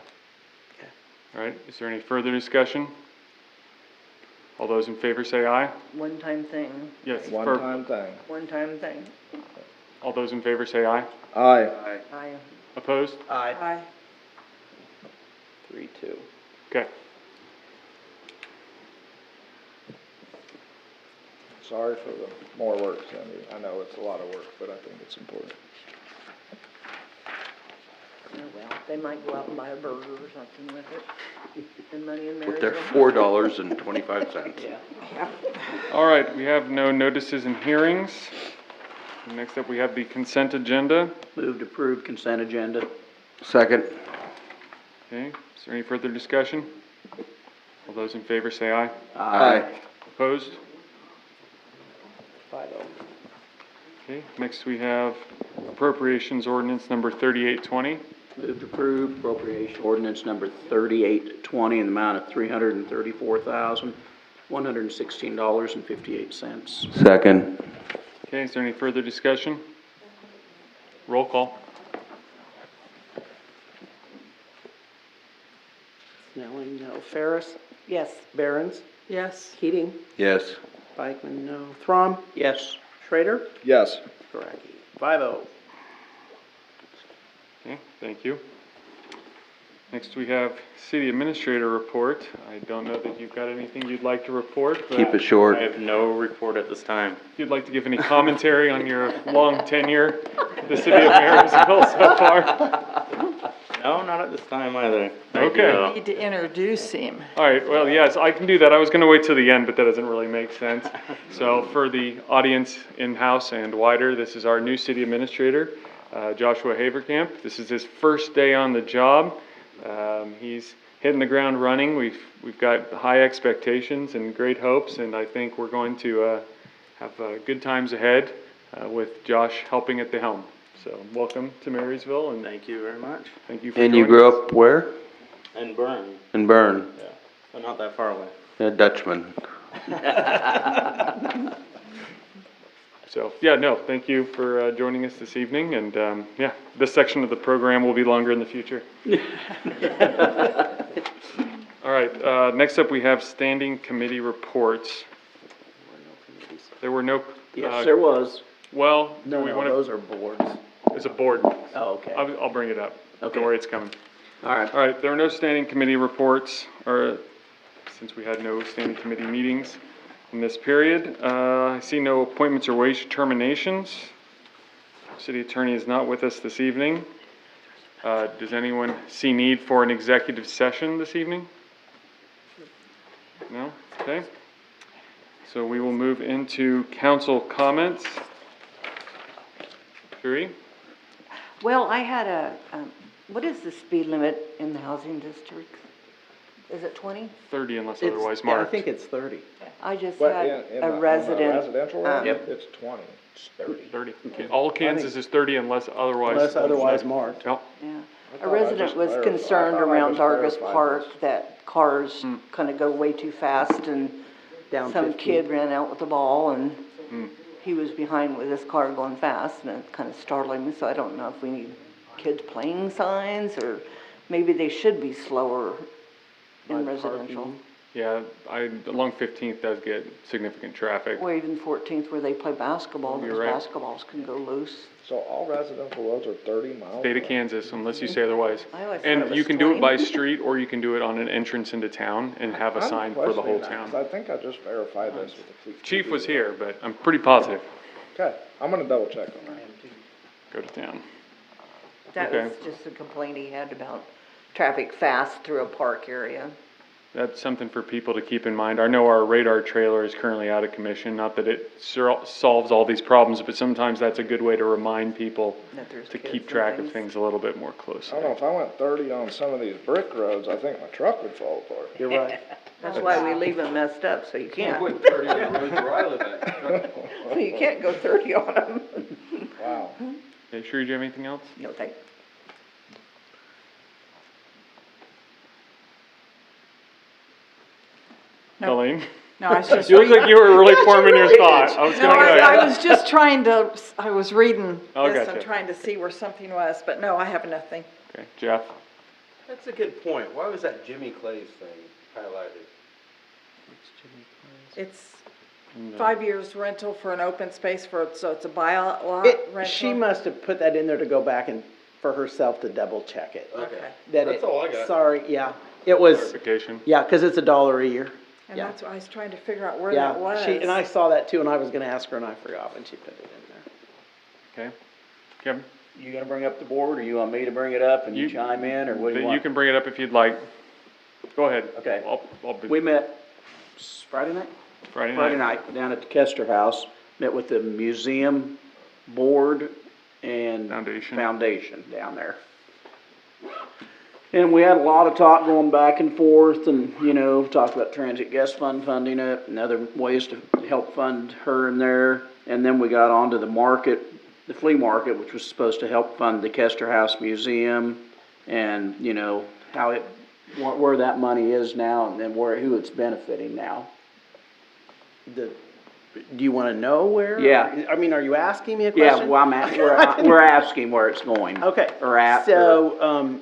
All right, is there any further discussion? All those in favor say aye. One-time thing, Yes. One-time thing. one-time thing. All those in favor say aye. Aye. I, Opposed? Aye. Aye. 3-2. Okay. Sorry for the more work, Cindy. I know it's a lot of work, but I think it's important. oh well, they might go out and buy a burger or something with it. And money in With their Marysville. $4.25. Yeah. All right, we have no notices and hearings. Next up, we have the consent agenda. Move to approve consent agenda. Second. Okay, is there any further discussion? All those in favor say aye. Aye. Opposed? 5-0. Okay, next we have appropriations ordinance number 3820. Move to approve appropriation ordinance number 3820 in the amount of $334,116.58. Second. Okay, is there any further discussion? Roll call. Snelling, no. Ferris? Yes. Barons? Yes. Keating? Yes. Bikeman, no. Throm? Yes. Schrader? Yes. Correct. 5-0. Okay, thank you. Next we have city administrator report. I don't know that you've got anything you'd like to report, but Keep it short. I have no report at this time. if you'd like to give any commentary on your long tenure at the city of Marysville so far. No, not at this time either. Thank you, Okay. though. Need to introduce him. All right, well, yes, I can do that. I was gonna wait till the end, but that doesn't really make sense. So for the audience in-house and wider, this is our new city administrator, Joshua Haverkamp. This is his first day on the job. He's hitting the ground running. We've got high expectations and great hopes, and I think we're going to have good times ahead with Josh helping at the helm. So welcome to Marysville, and Thank you very much. thank you for And you joining grew us. up where? And Burn, In Bern. yeah, so not that far away. A Dutchman. So, yeah, no, thank you for joining us this evening, and yeah, this section of the program will be longer in the future. All right, next up we have standing committee reports. There were no. Yes, there was. Well, do No, we no, want those are boards. It's a board. Oh, okay. I'll bring it up. Okay. Don't worry, it's coming. All right. All right, there are no standing committee reports, or since we had no standing committee meetings in this period. I see no appointments or wage terminations. City attorney is not with us this evening. Does anyone see need for an executive session this evening? No? Okay. So we will move into council comments. Sheree? Well, I had what is the speed limit in the housing district? Is it 20? 30 unless It's- otherwise yeah, I marked. think it's 30. I just But had in a the resident. residential one, Yep. it's 20. It's 30. 30. All Kansas is 30 unless otherwise. Unless otherwise marked. Yep. Yeah. I A thought I resident just was clarified- concerned I thought I around just Dargis clarified Park this. that cars kind of go way too fast and Down some 15. kid ran out with the ball and Hmm. he was behind with his car going fast and it kind of startled me, so I don't know if we need kids playing signs or maybe they should be slower By in residential. parking. Yeah, along 15th does get significant traffic. Or even 14th where they play basketball, You're because right. basketballs can go loose. So all residential roads are 30 miles? State of Kansas, unless you say otherwise. I always thought it And was you can do it 20. by street, or you can do it on an entrance into town and have a I'm sign for the whole questioning that, town. 'cause I think I just verified this with the police. Chief was here, but I'm pretty positive. Okay, I'm gonna double check on that. Go to town. That Okay. was just a complaint he had about traffic fast through a park area. That's something for people to keep in mind. I know our radar trailer is currently out of commission, not that it solves all these problems, but sometimes that's a good way to remind people That there's to kids keep and track of things. things a little bit more I closely. don't know, if I went 30 on some of these brick roads, I think my truck would fall apart. You're right. That's why we leave them messed up, so you can't. Put 30 on the roads where I live at. So you can't go 30 on them. Wow. Okay, sure, do you have anything else? No, thank No. Colleen? No, I was just You look like you were really forming your thought. I was No, gonna go I ahead. was just trying to, I was reading Oh, this gotcha. and trying to see where something was, but no, I have nothing. Okay, Jeff? That's a good point. Why was that Jimmy Clay's thing highlighted? It's No. 5 years rental for an open space so it's a buyout lot rental. She must have put that in there to go back and, for herself to double check it. Okay. That That's it- all I got. Sorry, yeah, it was, Clarification. yeah, cause it's $1 a year. And Yeah. that's what I was trying to figure out where Yeah, that was. and I saw that too, and I was gonna ask her and I forgot when she put it in there. Okay. Kevin? You gonna bring up the board, or you want me to bring it up and you You- chime in, or what do you You want? can bring it up if you'd like. Go ahead. Okay. I'll be We met Friday night? Friday Friday night. night, down at the Kester House, met with the museum board and foundation down there. And we had a lot of talk going back and forth and, you know, talked about transit guest fund funding it and other ways to help fund her in there. And then we got onto the market, the flea market, which was supposed to help fund the Kester House Museum and, you know, how it, where that money is now and then who it's benefiting now. Do you wanna know where? Yeah. I mean, are you asking me a question? Yeah, well, we're asking where it's going. Okay. Or at. So,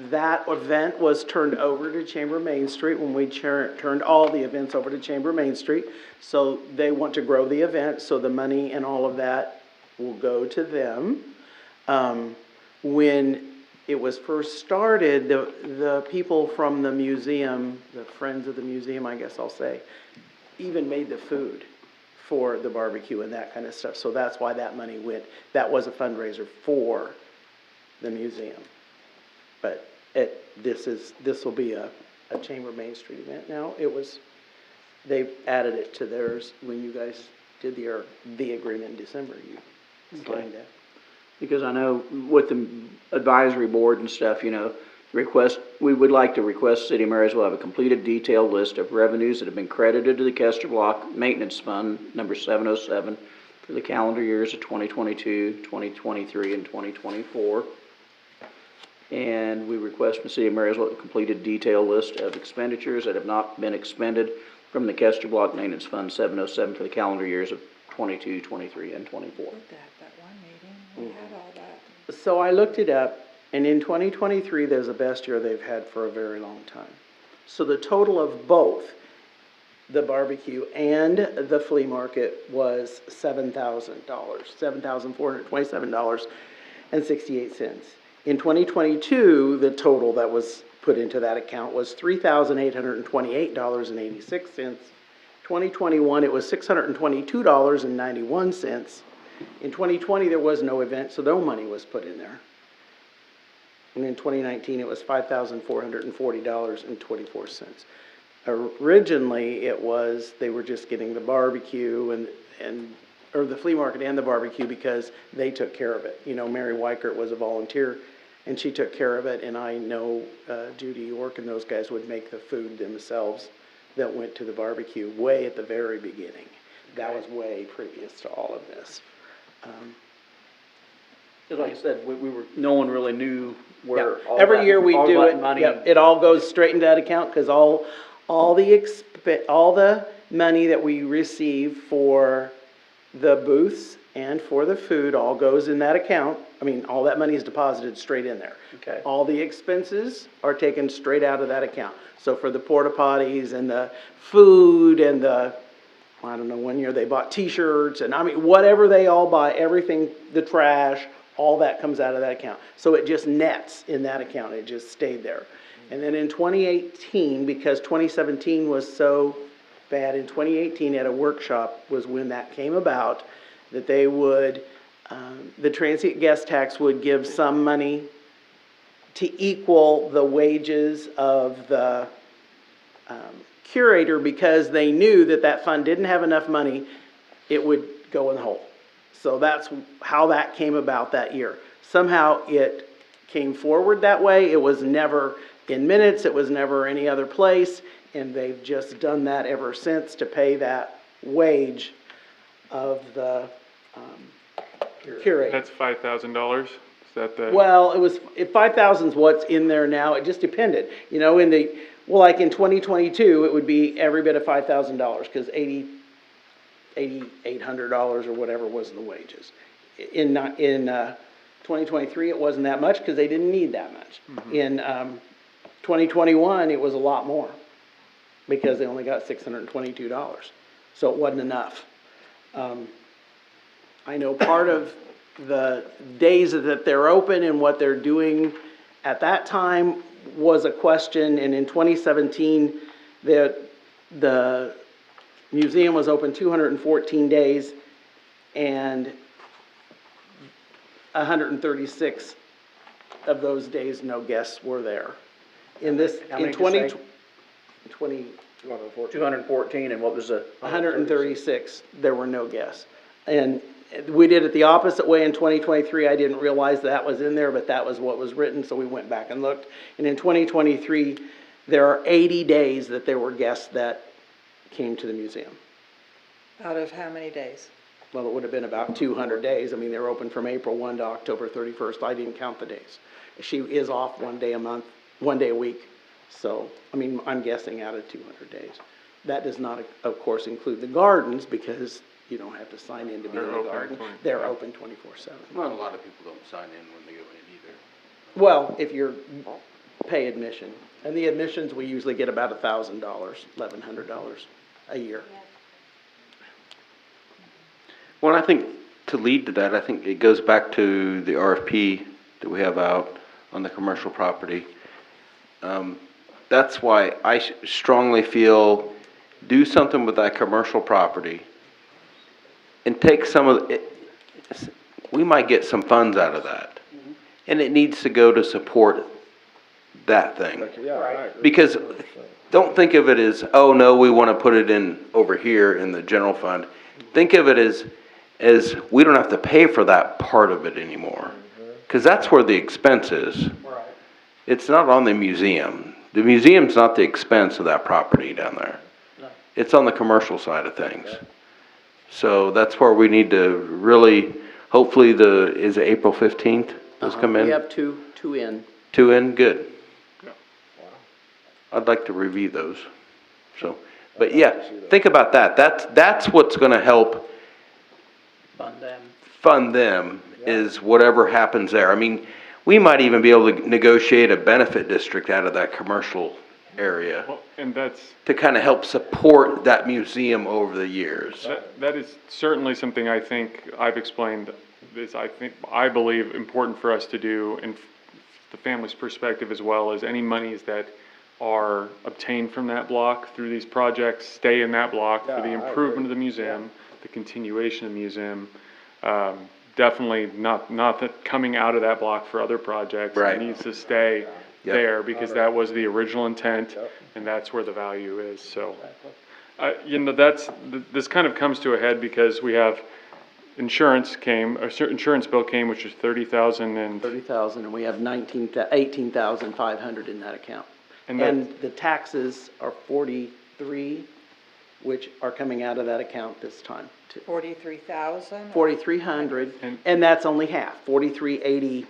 that event was turned over to Chamber Main Street when we turned all the events over to Chamber Main Street. So they want to grow the event, so the money and all of that will go to them. When it was first started, the people from the museum, the friends of the museum, I guess I'll say, even made the food for the barbecue and that kind of stuff. So that's why that money went, that was a fundraiser for the museum. But this will be a Chamber Main Street event now. They added it to theirs when you guys did the agreement in December, you signed it. Because I know with the advisory board and stuff, you know, we would like to request City of Marysville have a completed detailed list of revenues that have been credited to the Kester Block Maintenance Fund, number 707, for the calendar years of 2022, 2023, and 2024. And we request from the City of Marysville a completed detailed list of expenditures that have not been expended from the Kester Block Maintenance Fund 707 for the calendar years of 22, 23, and 24. That one meeting, we had all that. So I looked it up, and in 2023, there's the best year they've had for a very long time. So the total of both the barbecue and the flea market was $7,000, $7,427.68. In 2022, the total that was put into that account was $3,828.86. 2021, it was $622.91. In 2020, there was no event, so no money was put in there. And in 2019, it was $5,440.24. Originally, they were just getting the barbecue or the flea market and the barbecue because they took care of it. You know, Mary Weichert was a volunteer, and she took care of it, and I know Judy York and those guys would make the food themselves that went to the barbecue way at the very beginning. That was way previous to all of this. Like I said, no one really knew where all Every that- year we all do that it, money. yep, it all goes straight into that account, because all the money that we receive for The booths and for the food all goes in that account. I mean, all that money is deposited straight in there. Okay. All the expenses are taken straight out of that account. So for the porta potties and the food and the, I don't know, one year they bought t-shirts and I mean, whatever they all buy, everything, the trash, all that comes out of that account. So it just nets in that account. It just stayed there. And then in 2018, because 2017 was so bad, in 2018 at a workshop was when that came about, that they would, the transient guest tax would give some money to equal the wages of the curator, because they knew that that fund didn't have enough money, it would go in the hole. So that's how that came about that year. Somehow it came forward that way. It was never in minutes, it was never any other place, and they've just done that ever since to pay that wage of the curator. That's $5,000? Is that the? Well, it was, 5,000 is what's in there now. It just depended. You know, in the, well, like in 2022, it would be every bit of $5,000 because $8,800 or whatever was in the wages. In 2023, it wasn't that much because they didn't need that much. Mm-hmm. In 2021, it was a lot more because they only got $622. So it wasn't enough. I know part of the days that they're open and what they're doing at that time was a question, and in 2017, the museum was open 214 days, and 136 of those days, no guests were there. In this, How in many did you say? 214, and what was the? 136, there were no guests. And we did it the opposite way in 2023. I didn't realize that was in there, but that was what was written, so we went back and looked. And in 2023, there are 80 days that there were guests that came to the museum. Out of how many days? Well, it would have been about 200 days. I mean, they were open from April 1 to October 31st. I didn't count the days. She is off one day a month, one day a week. So, I mean, I'm guessing out of 200 days. That does not, of course, include the gardens because you don't have to sign in to be in the garden. They're open 24/7. Well, a lot of people don't sign in when they go in either. Well, if you're pay admission, and the admissions, we usually get about $1,000, $1,100 a year. Well, I think to lead to that, I think it goes back to the RFP that we have out on the commercial property. That's why I strongly feel do something with that commercial property and take some of it. We might get some funds out of that, and it needs to go to support that thing. Yeah, I agree. Because don't think of it as, oh no, we want to put it in over here in the general fund. Think of it as we don't have to pay for that part of it anymore. Because that's where the expense is. Right. It's not on the museum. The museum's not the expense of that property down there. No. It's on the commercial side of things. So that's where we need to really, hopefully is it April 15th? Those come in? We have two in. 2 in, good. I'd like to review those. So, but yeah, think about that. That's what's gonna help fund them is whatever happens there. I mean, we might even be able to negotiate a benefit district out of that commercial area Well, and that's, to kind of help support that museum over the years. that is certainly something I think I've explained is, I believe important for us to do in the family's perspective, as well as any monies that are obtained from that block through these projects stay in that block for the improvement of the museum, the continuation of the museum. Definitely not that coming out of that block for other projects. Right. It needs to stay there because that was the original intent and that's where the value is. So, you know, this kind of comes to a head because we have insurance bill came, which is $30,000 and. $30,000, and we have $18,500 in that account. And the taxes are 43, which are coming out of that account this time too. 43,000? 4,300, and that's only half, 4,380.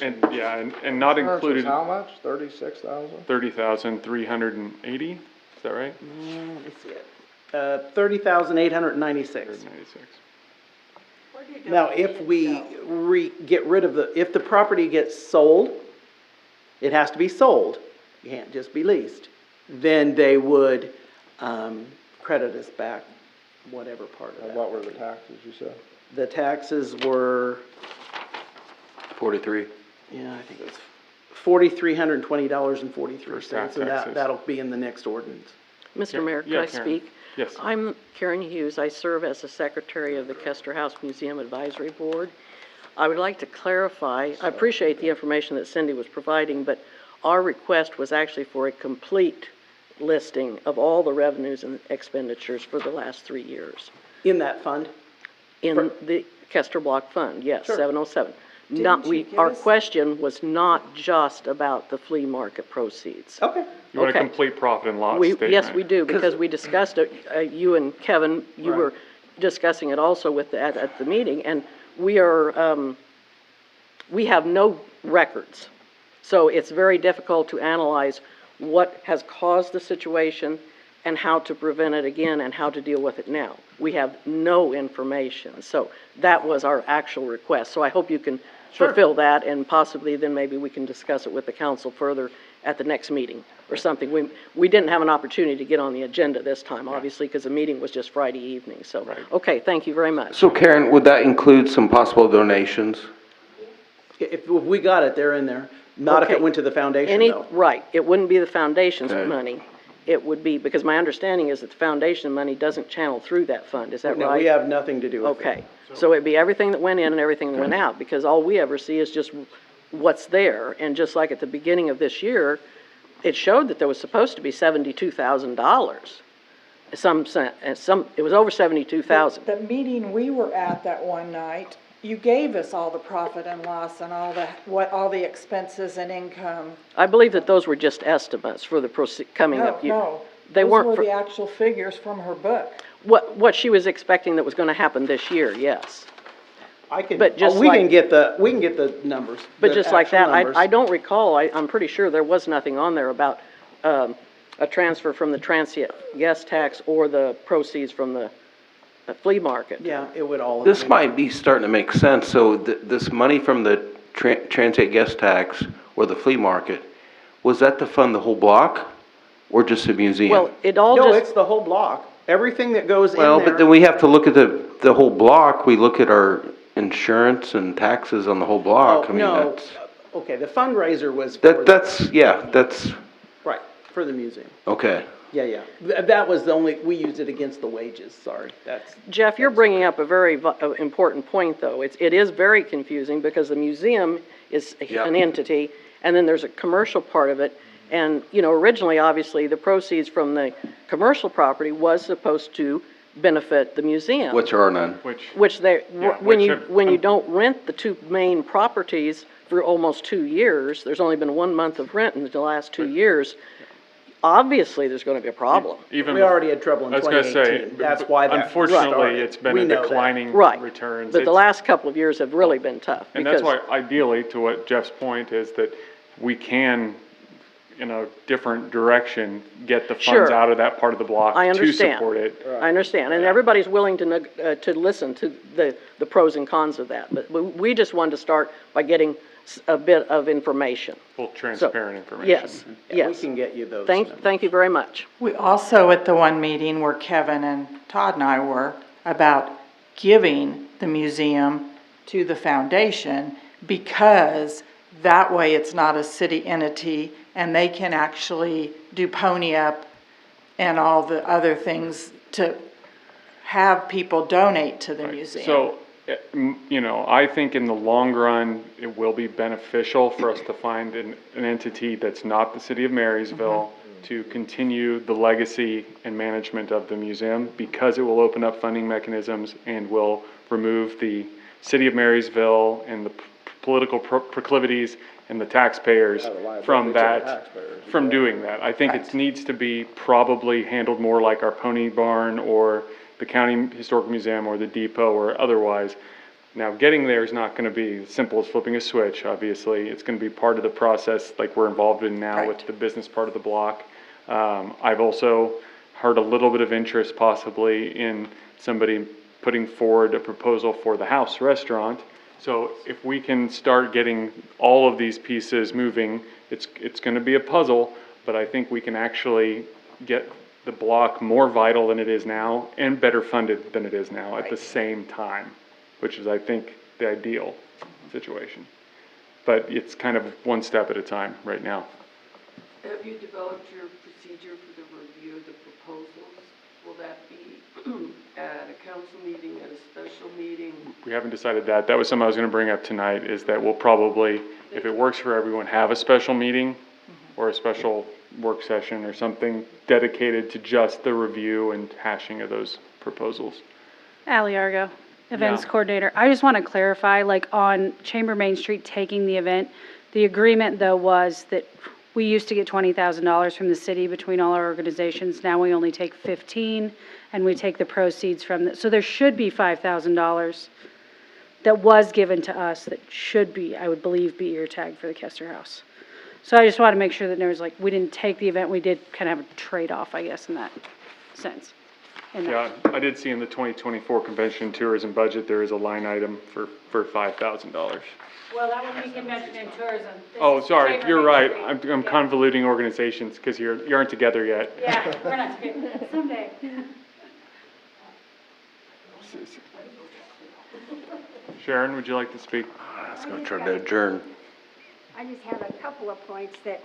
And, yeah, and not included. How much? 36,000? 30,380, is that right? Let me see it. $30,896. Now, if we get rid of if the property gets sold, it has to be sold. It can't just be leased. Then they would, credit us back whatever part of that. And what were the taxes, you said? The taxes were, 43. yeah, I think it was $4,320.43, Staff and taxes. that'll be in the next ordinance. Mr. Mayor, could yeah, I Karen. speak? Yes. I'm Karen Hughes. I serve as the secretary of the Kester House Museum Advisory Board. I would like to clarify, I appreciate the information that Cindy was providing, but our request was actually for a complete listing of all the revenues and expenditures for the last 3 years. In that fund? In the Kester Block Fund, yes, Sure. 707. Didn't you give Our us- question was not just about the flea market proceeds. Okay. You want a Okay. complete profit and loss statement? Yes, we do, because we discussed it, you and Kevin, you Right. were discussing it also at the meeting, and we are, we have no records. So it's very difficult to analyze what has caused the situation and how to prevent it again and how to deal with it now. We have no information, so that was our actual request. So I hope you can fulfill that, and possibly then maybe we can discuss it with the council further at the next meeting or something. We didn't have an opportunity to get on the agenda this time, obviously, because the meeting was just Friday evening, so. Okay, thank you very much. So Karen, would that include some possible donations? If we got it, they're in there. Not if it Okay. went to the foundation, though. Right, it wouldn't be the foundation's Okay. money. It would be, because my understanding is that the foundation money doesn't channel through that fund, is that No, right? we have nothing to do with it. Okay, so it'd be everything that went in and everything that went out, because all we ever see is just what's there. And just like at the beginning of this year, it showed that there was supposed to be $72,000. It was over 72,000. The meeting we were at that one night, you gave us all the profit and loss and all the expenses and income. I believe that those were just estimates for the coming No, up year. no. They weren't Those for- were the actual figures from her book. What she was expecting that was gonna happen this year, yes. But just we like- can get the numbers. But the just like that, actual numbers. I don't recall, I'm pretty sure there was nothing on there about, a transfer from the transient guest tax or the proceeds from the flea market. Yeah, it would all. This might be starting to make sense. So this money from the transient guest tax or the flea market, was that to fund the whole block or just the museum? Well, it all No, just, it's the whole block. Everything that goes in Well, there. but then we have to look at the whole block. We look at our insurance and taxes on the whole block. I mean, No, that's, okay, the fundraiser was. for that's, Right, for the museum. okay. Yeah. That was the only, we used it against the wages, sorry. Jeff, you're bringing up a very important point, though. It is very confusing because the museum is an entity, and then there's a commercial part of it. And, originally, obviously, the proceeds from the commercial property was supposed to benefit the museum. Which are none. Which they, Yeah, when which you don't rent the two main properties for almost 2 years, there's only been 1 month of rent in the last 2 years, obviously there's gonna be a problem. We already had trouble in I was gonna 2018. say, That's why that unfortunately, started. it's been We a know that. declining Right. returns. But the It's- last couple of years have really been tough. And that's because- why ideally, to what Jeff's point is, that we can, in a different direction, get the funds Sure. out of that part of the block I to understand. support it. I understand, and everybody's willing to listen to the pros and cons of that, but we just wanted to start by getting a bit of information. Full transparent information. Yes, Yeah, we yes. can get you those. Thank you very much. We also, at the one meeting where Kevin and Todd and I were, about giving the museum to the foundation, because that way it's not a city entity and they can actually do pony up and all the other things to have people donate to the museum. So, I think in the long run, it will be beneficial for us to find an entity that's not the city of Marysville to continue the legacy and management of the museum, because it will open up funding mechanisms and will remove the city of Marysville and the political proclivities and the taxpayers from that, from doing that. I think it needs to be probably handled more like our Pony Barn or the County Historic Museum or the Depot or otherwise. Now, getting there is not going to be as simple as flipping a switch, obviously. It's going to be part of the process like we're involved in now with the business part of the block. I've also heard a little bit of interest possibly in somebody putting forward a proposal for the house restaurant. So if we can start getting all of these pieces moving, it's gonna be a puzzle, but I think we can actually get the block more vital than it is now and better funded than it is now at the same time, which is, I think, the ideal situation. But it's kind of one step at a time right now. Have you developed your procedure for the review of the proposals? Will that be at a council meeting, at a special meeting? We haven't decided that. That was something I was gonna bring up tonight, is that we'll probably, if it works for everyone, have a special meeting or a special work session or something dedicated to just the review and hashing of those proposals. Ally Argo, events Yeah. coordinator. I just want to clarify, like on Chamber Main Street taking the event, the agreement though was that we used to get $20,000 from the city between all our organizations. Now we only take 15 and we take the proceeds from that. So there should be $5,000 that was given to us that should be, I would believe, be ear tagged for the Kester House. So I just want to make sure that there was like, we didn't take the event, we did kind of have a trade-off, I guess, in that sense. Yeah, I did see in the 2024 convention tourism budget, there is a line item for $5,000. Well, that would be convention and tourism. Oh, sorry, you're right. I'm convoluting organizations because you aren't together yet. Yeah, we're not together, someday. Sharon, would you like to speak? I was gonna try to adjourn. I just have a couple of points that,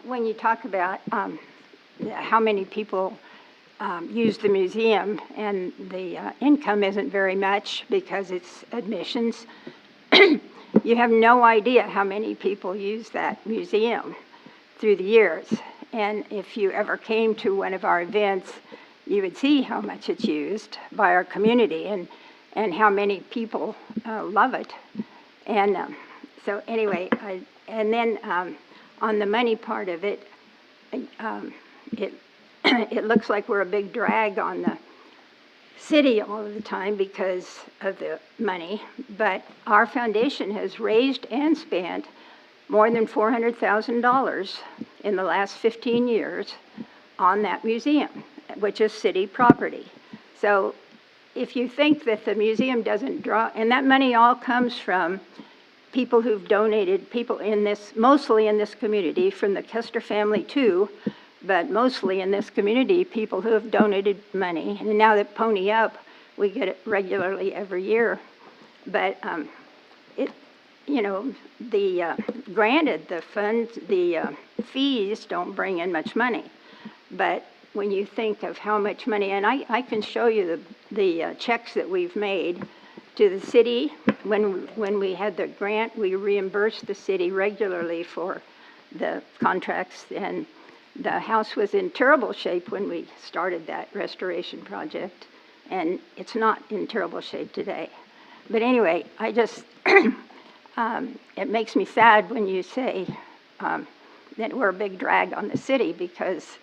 when you talk about how many people use the museum, and the income isn't very much because it's admissions, you have no idea how many people use that museum through the years. And if you ever came to one of our events, you would see how much it's used by our community and how many people love it. And so anyway, and then on the money part of it, it looks like we're a big drag on the city all of the time because of the money, but our foundation has raised and spent more than $400,000 in the last 15 years on that museum, which is city property. So if you think that the museum doesn't draw, and that money all comes from people who've donated, people in this, mostly in this community, from the Kester family too, but mostly in this community, people who have donated money. And now that Pony Up, we get it regularly every year. But granted, the funds, the fees don't bring in much money. But when you think of how much money, and I can show you the checks that we've made to the city. When we had the grant, we reimbursed the city regularly for the contracts, and the house was in terrible shape when we started that restoration project, and it's not in terrible shape today. But anyway, I just, it makes me sad when you say that we're a big drag on the city, because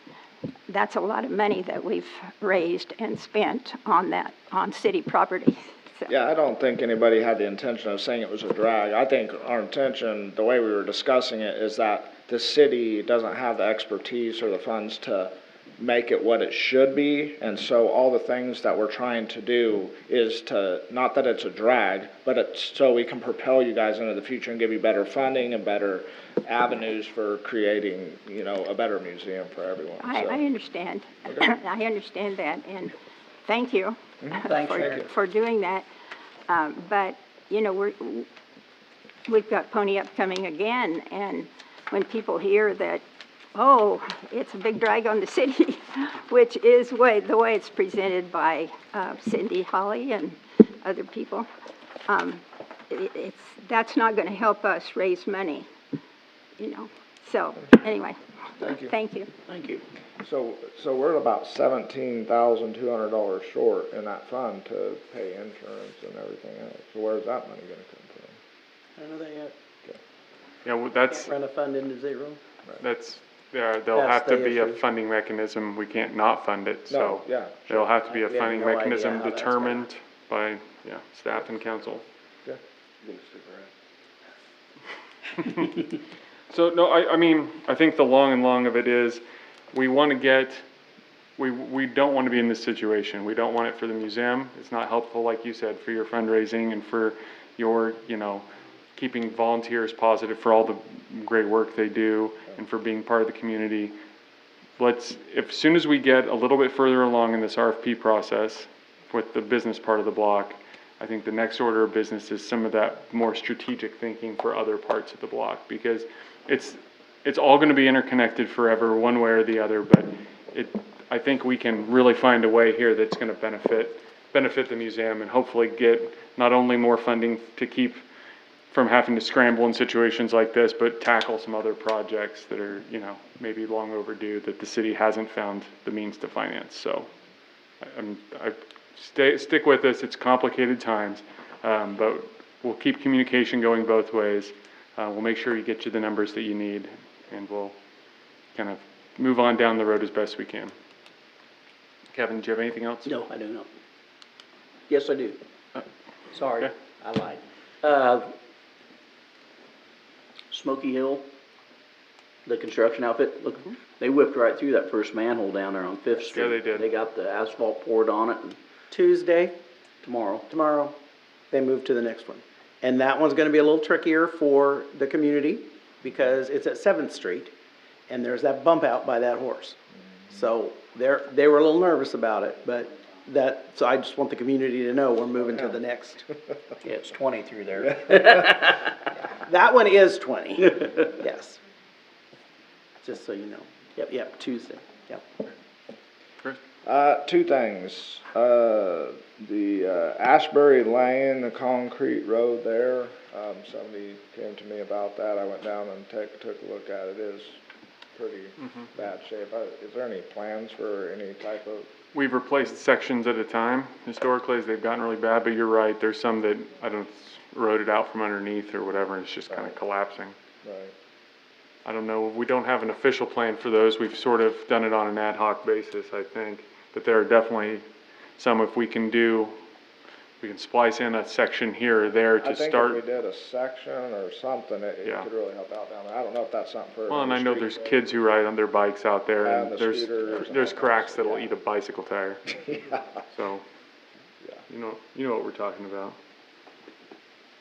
that's a lot of money that we've raised and spent on that, on city property. So. Yeah, I don't think anybody had the intention of saying it was a drag. I think our intention, the way we were discussing it, is that the city doesn't have the expertise or the funds to make it what it should be. And so all the things that we're trying to do is to, not that it's a drag, but it's so we can propel you guys into the future and give you better funding and better avenues for creating, a better museum for everyone. I understand. Okay. I understand that, and thank you for doing that. But, we've got Pony Up coming again, and when people hear that, oh, it's a big drag on the city, which is the way it's presented by Cindy Holly and other people, that's not going to help us raise money, So, anyway, thank you. Thank you. Thank you. So we're about $17,200 short in that fund to pay insurance and everything else. So where's that money going to come from? I know that yet. Okay. Yeah, well, that's, Can't run a fund into zero. that's, there'll That's have to the be a issue. funding mechanism. We can't not fund it, so. No, yeah, There'll have to be a We have funding no idea mechanism how that's determined by, staff and council. Okay. So, no, I mean, I think the long and long of it is, we want to get we don't want to be in this situation. We don't want it for the museum. It's not helpful, like you said, for your fundraising and for your, keeping volunteers positive for all the great work they do and for being part of the community. As soon as we get a little bit further along in this RFP process with the business part of the block, I think the next order of business is some of that more strategic thinking for other parts of the block, because it's all going to be interconnected forever one way or the other, but I think we can really find a way here that's going to benefit the museum and hopefully get not only more funding to keep from having to scramble in situations like this, but tackle some other projects that are, maybe long overdue that the city hasn't found the means to finance. So stick with us. It's complicated times, but we'll keep communication going both ways. We'll make sure we get you the numbers that you need, and we'll kind of move on down the road as best we can. Kevin, do you have anything else? No, I do not. Yes, I do. Sorry, okay. I lied. Smoky Hill, the construction outfit, look, they whipped right through that first manhole down there on 5th Street. Yeah, they did. They got the asphalt poured on it, and Tuesday, tomorrow, they move to the next one. And that one's gonna be a little trickier for the community because it's at 7th Street and there's that bump out by that horse. So they were a little nervous about it, but so I just want the community to know we're moving to the next. yeah, it's 20 through there. That one is 20, yes. Just so you know. Yep, Tuesday, yep. Chris? Two things. The Ashbury Lane, the concrete road there, somebody came to me about that. I went down and took a look at it. It is pretty bad shape. Is there any plans for any type of? We've replaced sections at a time historically as they've gotten really bad, but you're right. There's some that eroded out from underneath or whatever, and it's just kind of collapsing. Right. I don't know. We don't have an official plan for those. We've sort of done it on an ad hoc basis, I think. But there are definitely some, if we can splice in a section here or there to start. I think if we did a section or something, it could really help out down there. I don't know if that's something for. Well, and I know there's kids who ride on their bikes out there, and and the there's cracks that'll eat a bicycle tire. Yeah. So, you know what we're talking about.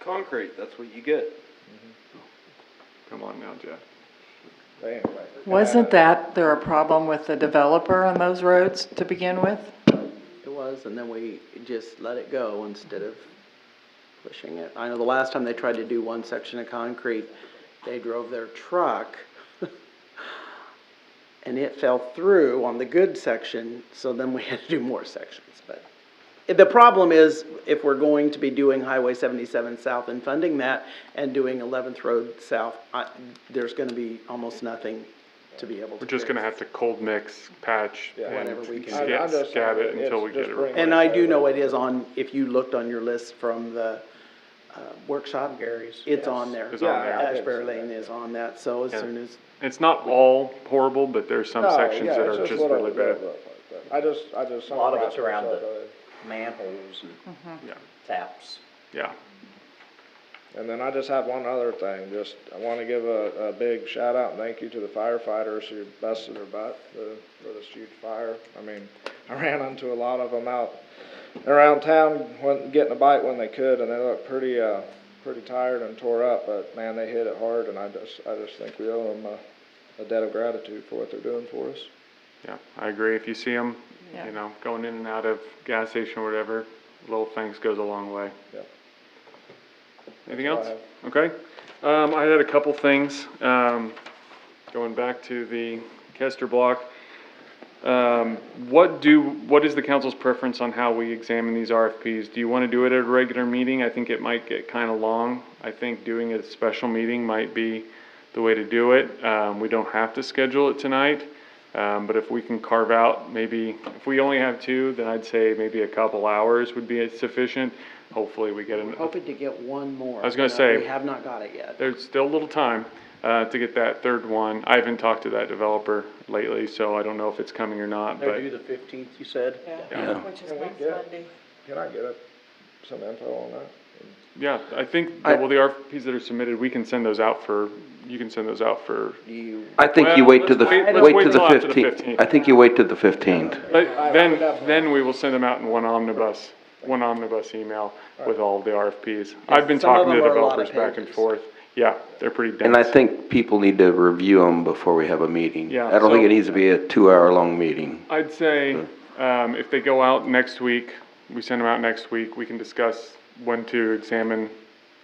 Concrete, that's what you get. Come on now, Jeff. But anyway. Wasn't there a problem with the developer on those roads to begin with? It was, and then we just let it go instead of pushing it. I know the last time they tried to do one section of concrete, they drove their truck and it fell through on the good section, so then we had to do more sections. But the problem is, if we're going to be doing Highway 77 South and funding that and doing 11th Road South, there's going to be almost nothing to be able to. We're just going to have to cold mix, patch, whatever and we can scab it until we get it right. And I do know it is on, if you looked on your list from the workshop, it's on there. It's on there. Ashbury Lane is on that, so as soon as. It's not all horrible, but there's some sections that are just really bad. I just. A lot of it's around the manholes and taps. Yeah. And then I just have one other thing. I want to give a big shout out and thank you to the firefighters who busted their butt for this huge fire. I mean, I ran into a lot of them out around town getting a bite when they could, and they looked pretty tired and tore up. But man, they hit it hard, and I just think we owe them a debt of gratitude for what they're doing for us. Yeah, I agree. If you see them, going in and out of gas station or whatever, little things goes a long way. Yep. Anything else? Okay. I had a couple things. Going back to the Kester block. What is the council's preference on how we examine these RFPs? Do you want to do it at a regular meeting? I think it might get kind of long. I think doing a special meeting might be the way to do it. We don't have to schedule it tonight. But if we can carve out, maybe, if we only have two, then I'd say maybe a couple hours would be sufficient. Hopefully we get We're hoping to get one more. I was going to say. We have not got it yet. There's still a little time to get that third one. I haven't talked to that developer lately, so I don't know if it's coming or not. They're due the 15th, you said? Yeah. Which is Can we next get- Monday. Can I get some info on that? Yeah, I think, well, the RFPs that are submitted, we can send those out for, you can send those out for. I think you wait to the, let's wait to the till after 15th. I think you wait to the 15th. Then we will send them out in one omnibus email with all of the RFPs. I've been some of talking to them are a lot of developers back and pages. forth. Yeah, they're pretty dense. And I think people need to review them before we have a meeting. Yeah, I don't think so- it needs to be a 2-hour-long meeting. I'd say, if they go out next week, we send them out next week, we can discuss when to examine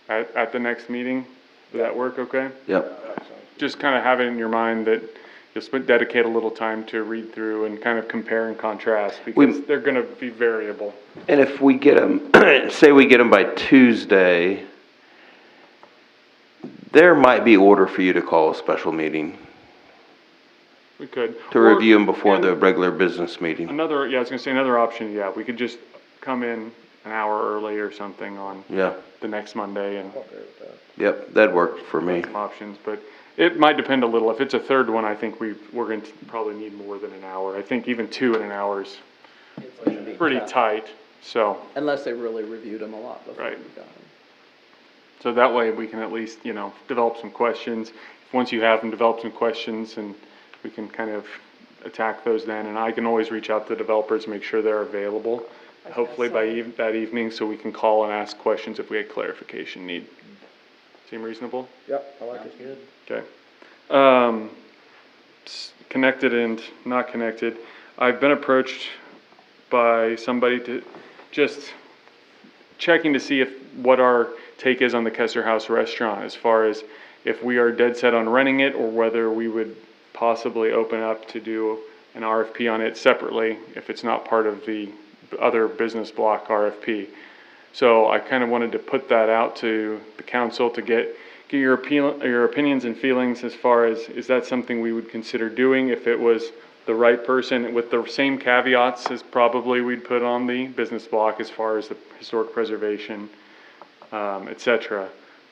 at the next meeting. Does that work okay? Yep. Just kind of have it in your mind that you'll dedicate a little time to read through and kind of compare and contrast, because they're gonna be variable. And if we get them, say we get them by Tuesday, there might be order for you to call a special meeting We could. to Or- review them before and the regular business meeting. Another, yeah, I was gonna say another option, yeah, we could just come in an hour early or something on Yeah. the next Monday and Yep, that'd work for me. some options, but it might depend a little. If it's a third one, I think we're going to probably need more than an hour. I think even 2 in an hour is pretty tight, so. Unless they really reviewed them a lot before we Right. got them. So that way we can at least, develop some questions. Once you have them, develop some questions and we can kind of attack those then. And I can always reach out to the developers, make sure they're available, hopefully by that evening, so we can call and ask questions if we had clarification need. Seem reasonable? Yep, I like it. Okay. Connected and not connected. I've been approached by somebody to just checking to see what our take is on the Kessler House restaurant, as far as if we are dead set on renting it or whether we would possibly open up to do an RFP on it separately if it's not part of the other business block RFP. So I kind of wanted to put that out to the council to get your opinions and feelings as far as, is that something we would consider doing if it was the right person, with the same caveats as probably we'd put on the business block as far as the historic preservation, et cetera.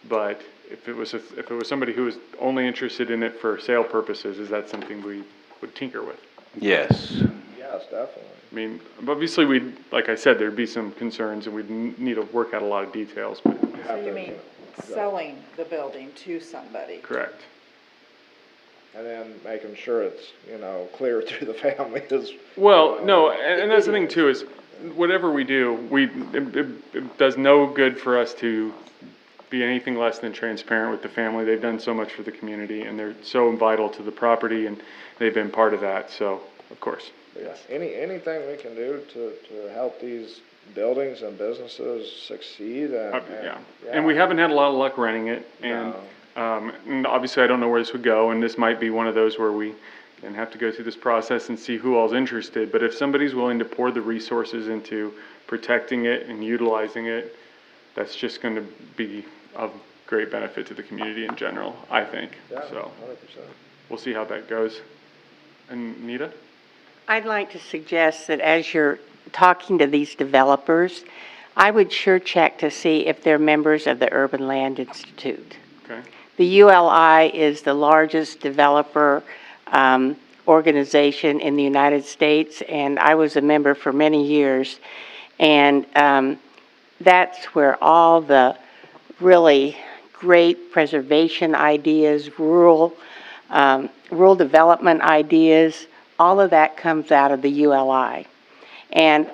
But if it was somebody who was only interested in it for sale purposes, is that something we would tinker with? Yes. Yes, definitely. I mean, obviously like I said, there'd be some concerns and we'd need to work out a lot of details, but. So you mean selling the building to somebody? Correct. And then making sure it's, clear through the family is. Well, no, and that's the thing too, is whatever we do, it does no good for us to be anything less than transparent with the family. They've done so much for the community and they're so vital to the property and they've been part of that, so, of course. Yes. Anything we can do to help these buildings and businesses succeed and. Yeah, and we haven't had a lot of luck renting it, and, and obviously I don't know where this would go, and this might be one of those where we can have to go through this process and see who all's interested, but if somebody's willing to pour the resources into protecting it and utilizing it, that's just gonna be of great benefit to the community in general, I think, so. 100%. We'll see how that goes. And Nita? I'd like to suggest that as you're talking to these developers, I would sure check to see if they're members of the Urban Land Institute. Okay. The ULI is the largest developer organization in the United States, and I was a member for many years. And that's where all the really great preservation ideas, rural development ideas, all of that comes out of the ULI. And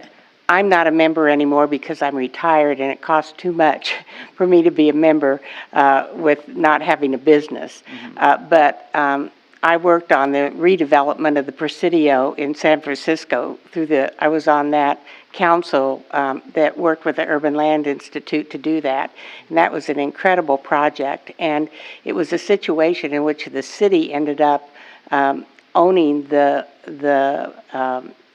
I'm not a member anymore because I'm retired and it costs too much for me to be a member with not having a business. But I worked on the redevelopment of the Presidio in San Francisco I was on that council that worked with the Urban Land Institute to do that. And that was an incredible project. And it was a situation in which the city ended up owning the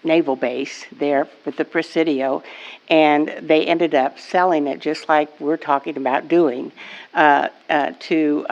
naval base there with the Presidio, and they ended up selling it just like we're talking about doing to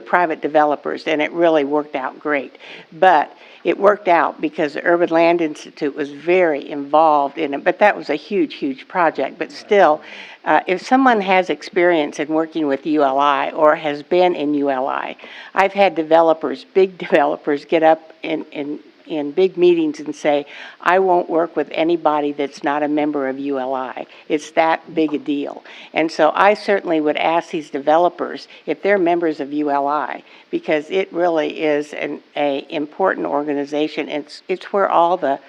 private developers, and it really worked out great. But it worked out because the Urban Land Institute was very involved in it, but that was a huge, huge project. But still, if someone has experience in working with ULI or has been in ULI, I've had developers, big developers, get up in in big meetings and say, I won't work with anybody that's not a member of ULI. It's that big a deal. And so I certainly would ask these developers if they're members of ULI, because it really is a important organization. It's where all the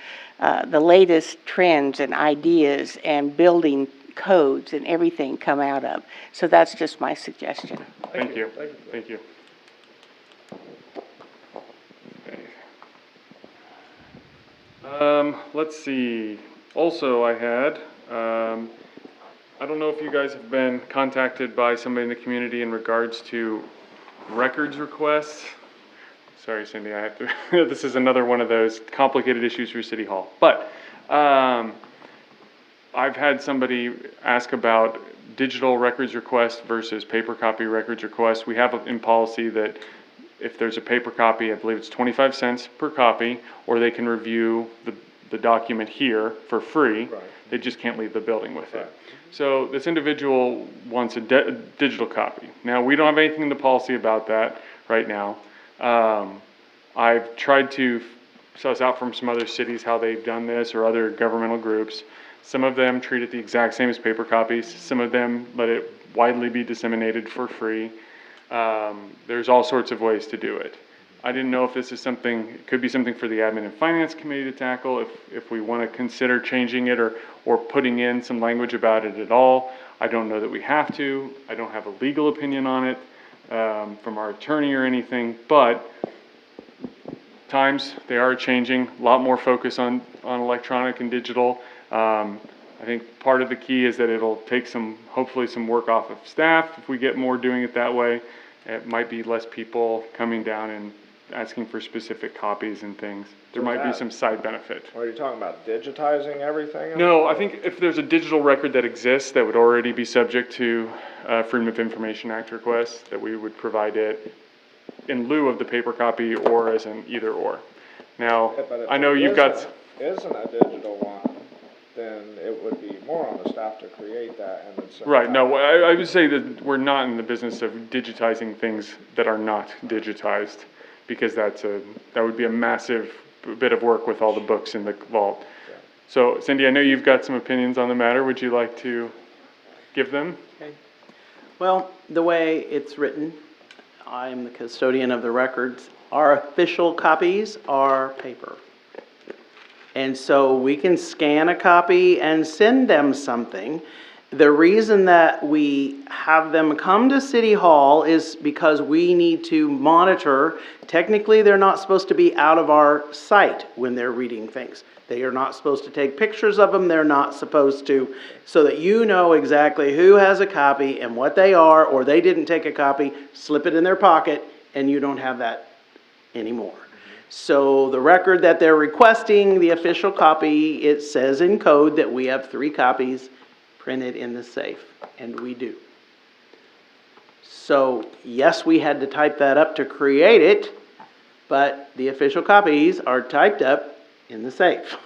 latest trends and ideas and building codes and everything come out of. So that's just my suggestion. Thank you. Thank you. Let's see. Also, I had, I don't know if you guys have been contacted by somebody in the community in regards to records requests. Sorry, Cindy, I have to, this is another one of those complicated issues for City Hall. But, I've had somebody ask about digital records request versus paper copy records request. We have in policy that if there's a paper copy, I believe it's 25 cents per copy, or they can review the document here for free. Right. They just can't leave the building with it. So this individual wants a digital copy. Now, we don't have anything in the policy about that right now. I've tried to suss out from some other cities how they've done this, or other governmental groups. Some of them treat it the exact same as paper copies. Some of them let it widely be disseminated for free. There's all sorts of ways to do it. I didn't know if this is something, it could be something for the Admin and Finance Committee to tackle, if we want to consider changing it or putting in some language about it at all. I don't know that we have to. I don't have a legal opinion on it from our attorney or anything, but times, they are changing. A lot more focus on electronic and digital. I think part of the key is that it'll take hopefully some work off of staff if we get more doing it that way. It might be less people coming down and asking for specific copies and things. There might be some side benefit. Are you talking about digitizing everything? No, I think if there's a digital record that exists that would already be subject to Freedom of Information Act requests, that we would provide it in lieu of the paper copy or as an either or. Now, I know you've got... Isn't a digital one, then it would be more on the staff to create that and then send Right, it no, out. I would say that we're not in the business of digitizing things that are not digitized, because that would be a massive bit of work with all the books in the vault. Yeah. So Cindy, I know you've got some opinions on the matter. Would you like to give them? Okay. Well, the way it's written, I'm the custodian of the records. Our official copies are paper. And so we can scan a copy and send them something. The reason that we have them come to City Hall is because we need to monitor. Technically, they're not supposed to be out of our sight when they're reading things. They are not supposed to take pictures of them. They're not supposed to, so that you know exactly who has a copy and what they are, or they didn't take a copy, slip it in their pocket, and you don't have that anymore. So the record that they're requesting, the official copy, it says in code that we have 3 copies printed in the safe, and we do. So yes, we had to type that up to create it, but the official copies are typed up in the safe.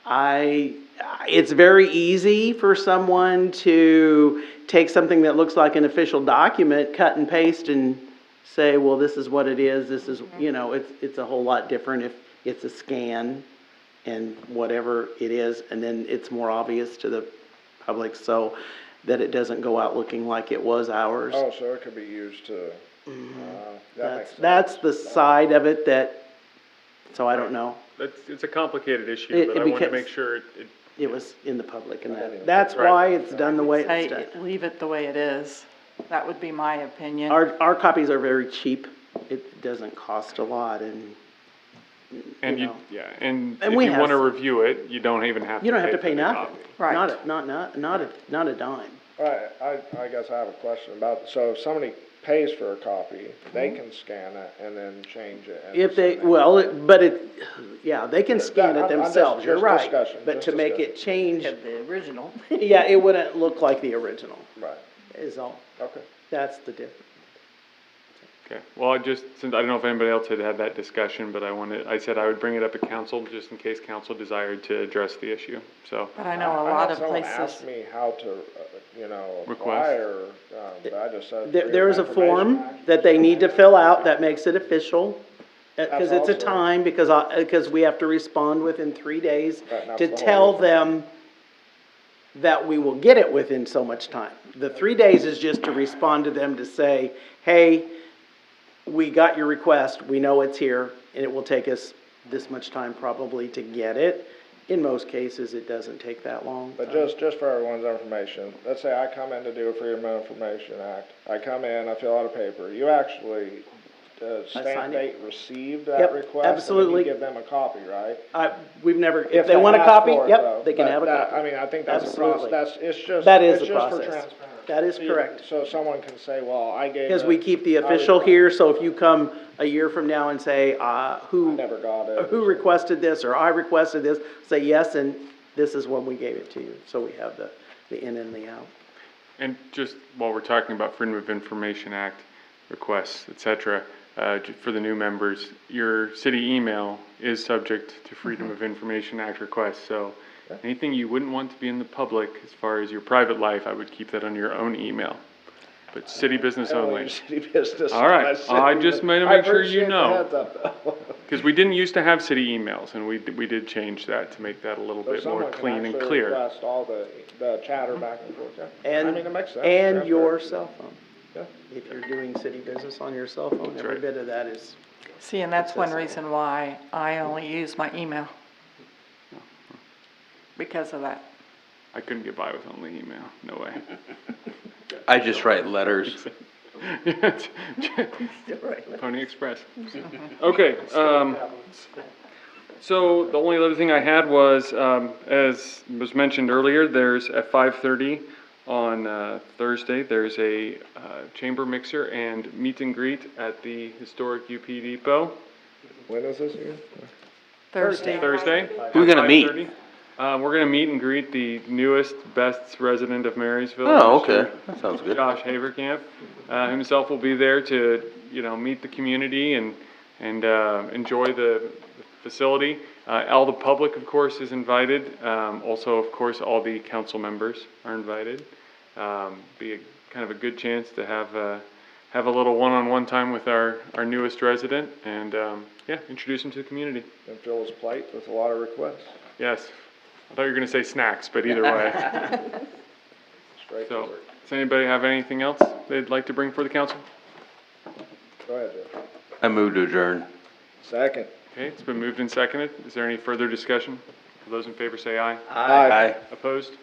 It's very easy for someone to take something that looks like an official document, cut and paste, and say, well, this is what it is. This is, it's a whole lot different if it's a scan and whatever it is, and then it's more obvious to the public so that it doesn't go out looking like it was ours. Oh, so it could be used to, that makes sense. That's the side of it that, so I don't know. It's a complicated issue, but I want to make sure it was in the public, and that's why it's done the way it's done. Leave it the way it is. That would be my opinion. Our copies are very cheap. It doesn't cost a lot, and if we you want to review it, you don't even have to. You don't have to pay nothing. Copy. Right. Not a dime. Right, I guess I have a question about, so if somebody pays for a copy, they can scan it and then change it. And If they, send it. they can scan it themselves, you're right. But to make it change, The original. yeah, it wouldn't look like the original, Right, is all. okay. That's the difference. Okay, well, since I don't know if anybody else had that discussion, but I said I would bring it up at council just in case council desired to address the issue, so. But I know a lot of Someone places. asked me how to, apply Request. or, but I just said. There is a Freedom of form Information Act. that they need to fill out that makes it official. Because That's it's a also- time, because we have to respond within 3 days Right, and that's to the whole tell reason. them that we will get it within so much time. The 3 days is just to respond to them to say, hey, we got your request, we know it's here, and it will take us this much time probably to get it. In most cases, it doesn't take that long. But just for everyone's information, let's say I come in to do a Freedom of Information Act. I come in, I fill out a paper. You actually, sign stamp it. date received that Yep, request. absolutely. And then you give them a copy, right? We've never, if they they want a ask copy, for it, yep, though. they can But have a that- copy. I mean, I think that's the Absolutely. process, it's just. That is it's the just for process. transparency. That is correct. So someone can say, well, I gave. Because it- we keep the I official request- here, so if you come a year from now and say, I never got it. who requested this, or I requested this, say yes, and this is when we gave it to you. So we have the in and the out. And just while we're talking about Freedom of Information Act requests, et cetera, for the new members, your city email is subject to Freedom of Information Act requests. So anything you wouldn't want to be in the public as far as your private life, I would keep that on your own email. But city business I don't only. use city business. All right, I just made to make sure you I appreciate the know. heads up, though. Because we didn't used to have city emails, and we did change that to make that a little So bit more someone can clean and actually clear. request all the chatter back and forth, yeah. And, I mean, it makes sense. and your Transparency. cell phone. Yeah. If you're doing city business on your cell phone, every right. bit of that is. See, and that's one accessible. reason why I only use my email. Because of that. I couldn't get by with only email, no way. I just write letters. Pony Express. Okay, so the only other thing I had was, as was mentioned earlier, there's at 5:30 on Thursday, there's a chamber mixer and meet and greet at the historic UP Depot. When is this again? Thursday. Who we gonna meet? 5:30. We're gonna meet and greet the newest, best resident of Marysville. Oh, Mr. okay, that sounds good. Josh Haverkamp. Himself will be there to, meet the community and enjoy the facility. All the public, of course, is invited. Also, of course, all the council members are invited. Be kind of a good chance to have a little one-on-one time with our newest resident and, introduce him to the community. And fill his plate with a lot of requests. Yes. I thought you were gonna say snacks, but either way. Straight So, dessert. does anybody have anything else they'd like to bring for the council? Go ahead, Jeff. I move to adjourn. Second. Okay, it's been moved and seconded. Is there any further discussion? All those in favor say aye. Aye. Opposed?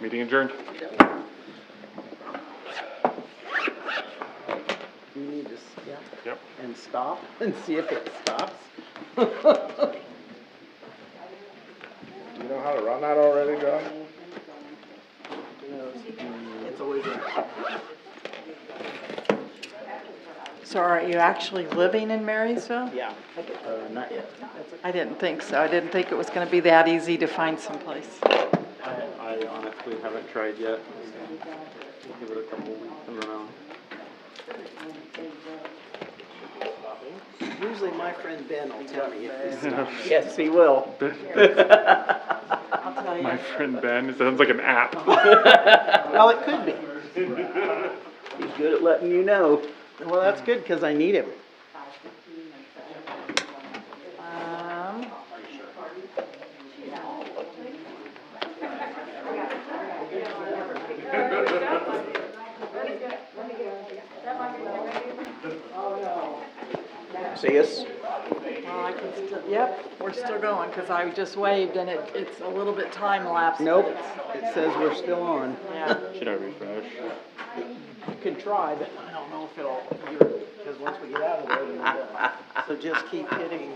Meeting adjourned. You need to, Yep. and stop and see if it stops. Do you know how to run that already, Josh? It's always So are you actually living in Marysville? Yeah, not yet. I didn't think so. I didn't think it was gonna be that easy to find someplace. I honestly haven't tried yet. Give it a couple weeks, I don't know. Usually my friend Ben will tell me if he stops. Yes, he will. I'll tell you. My friend Ben, it sounds like an app. Well, it could be. He's good at letting you know. Well, that's good, because I need him. See us? Well, I can still, yep, we're still going, because I just waved and it's a little bit time lapse. but Nope, it's- it says we're still on. Yeah. Should I refresh? You can try, but I don't know if it'll, because once we get out of there, then we're done. So just keep hitting.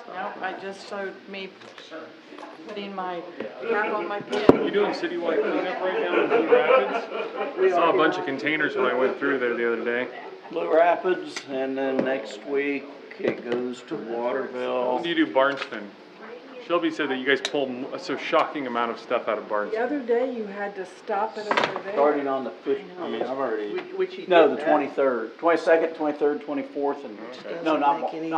Nope, I just showed me putting my cap on my pen. You doing citywide cleanup right now in Blue Rapids? I saw a bunch of containers when I went through there the other day. Blue Rapids, and then next week it goes to Waterville. When do you do Barnston? Shelby said that you guys pull a so shocking amount of stuff out of The Barnston. other day you had to stop it over there. Starting on the 5th, I mean, I've already, Which he no, did the that. 23rd, 22nd, 23rd, 24th, and, no, not, make any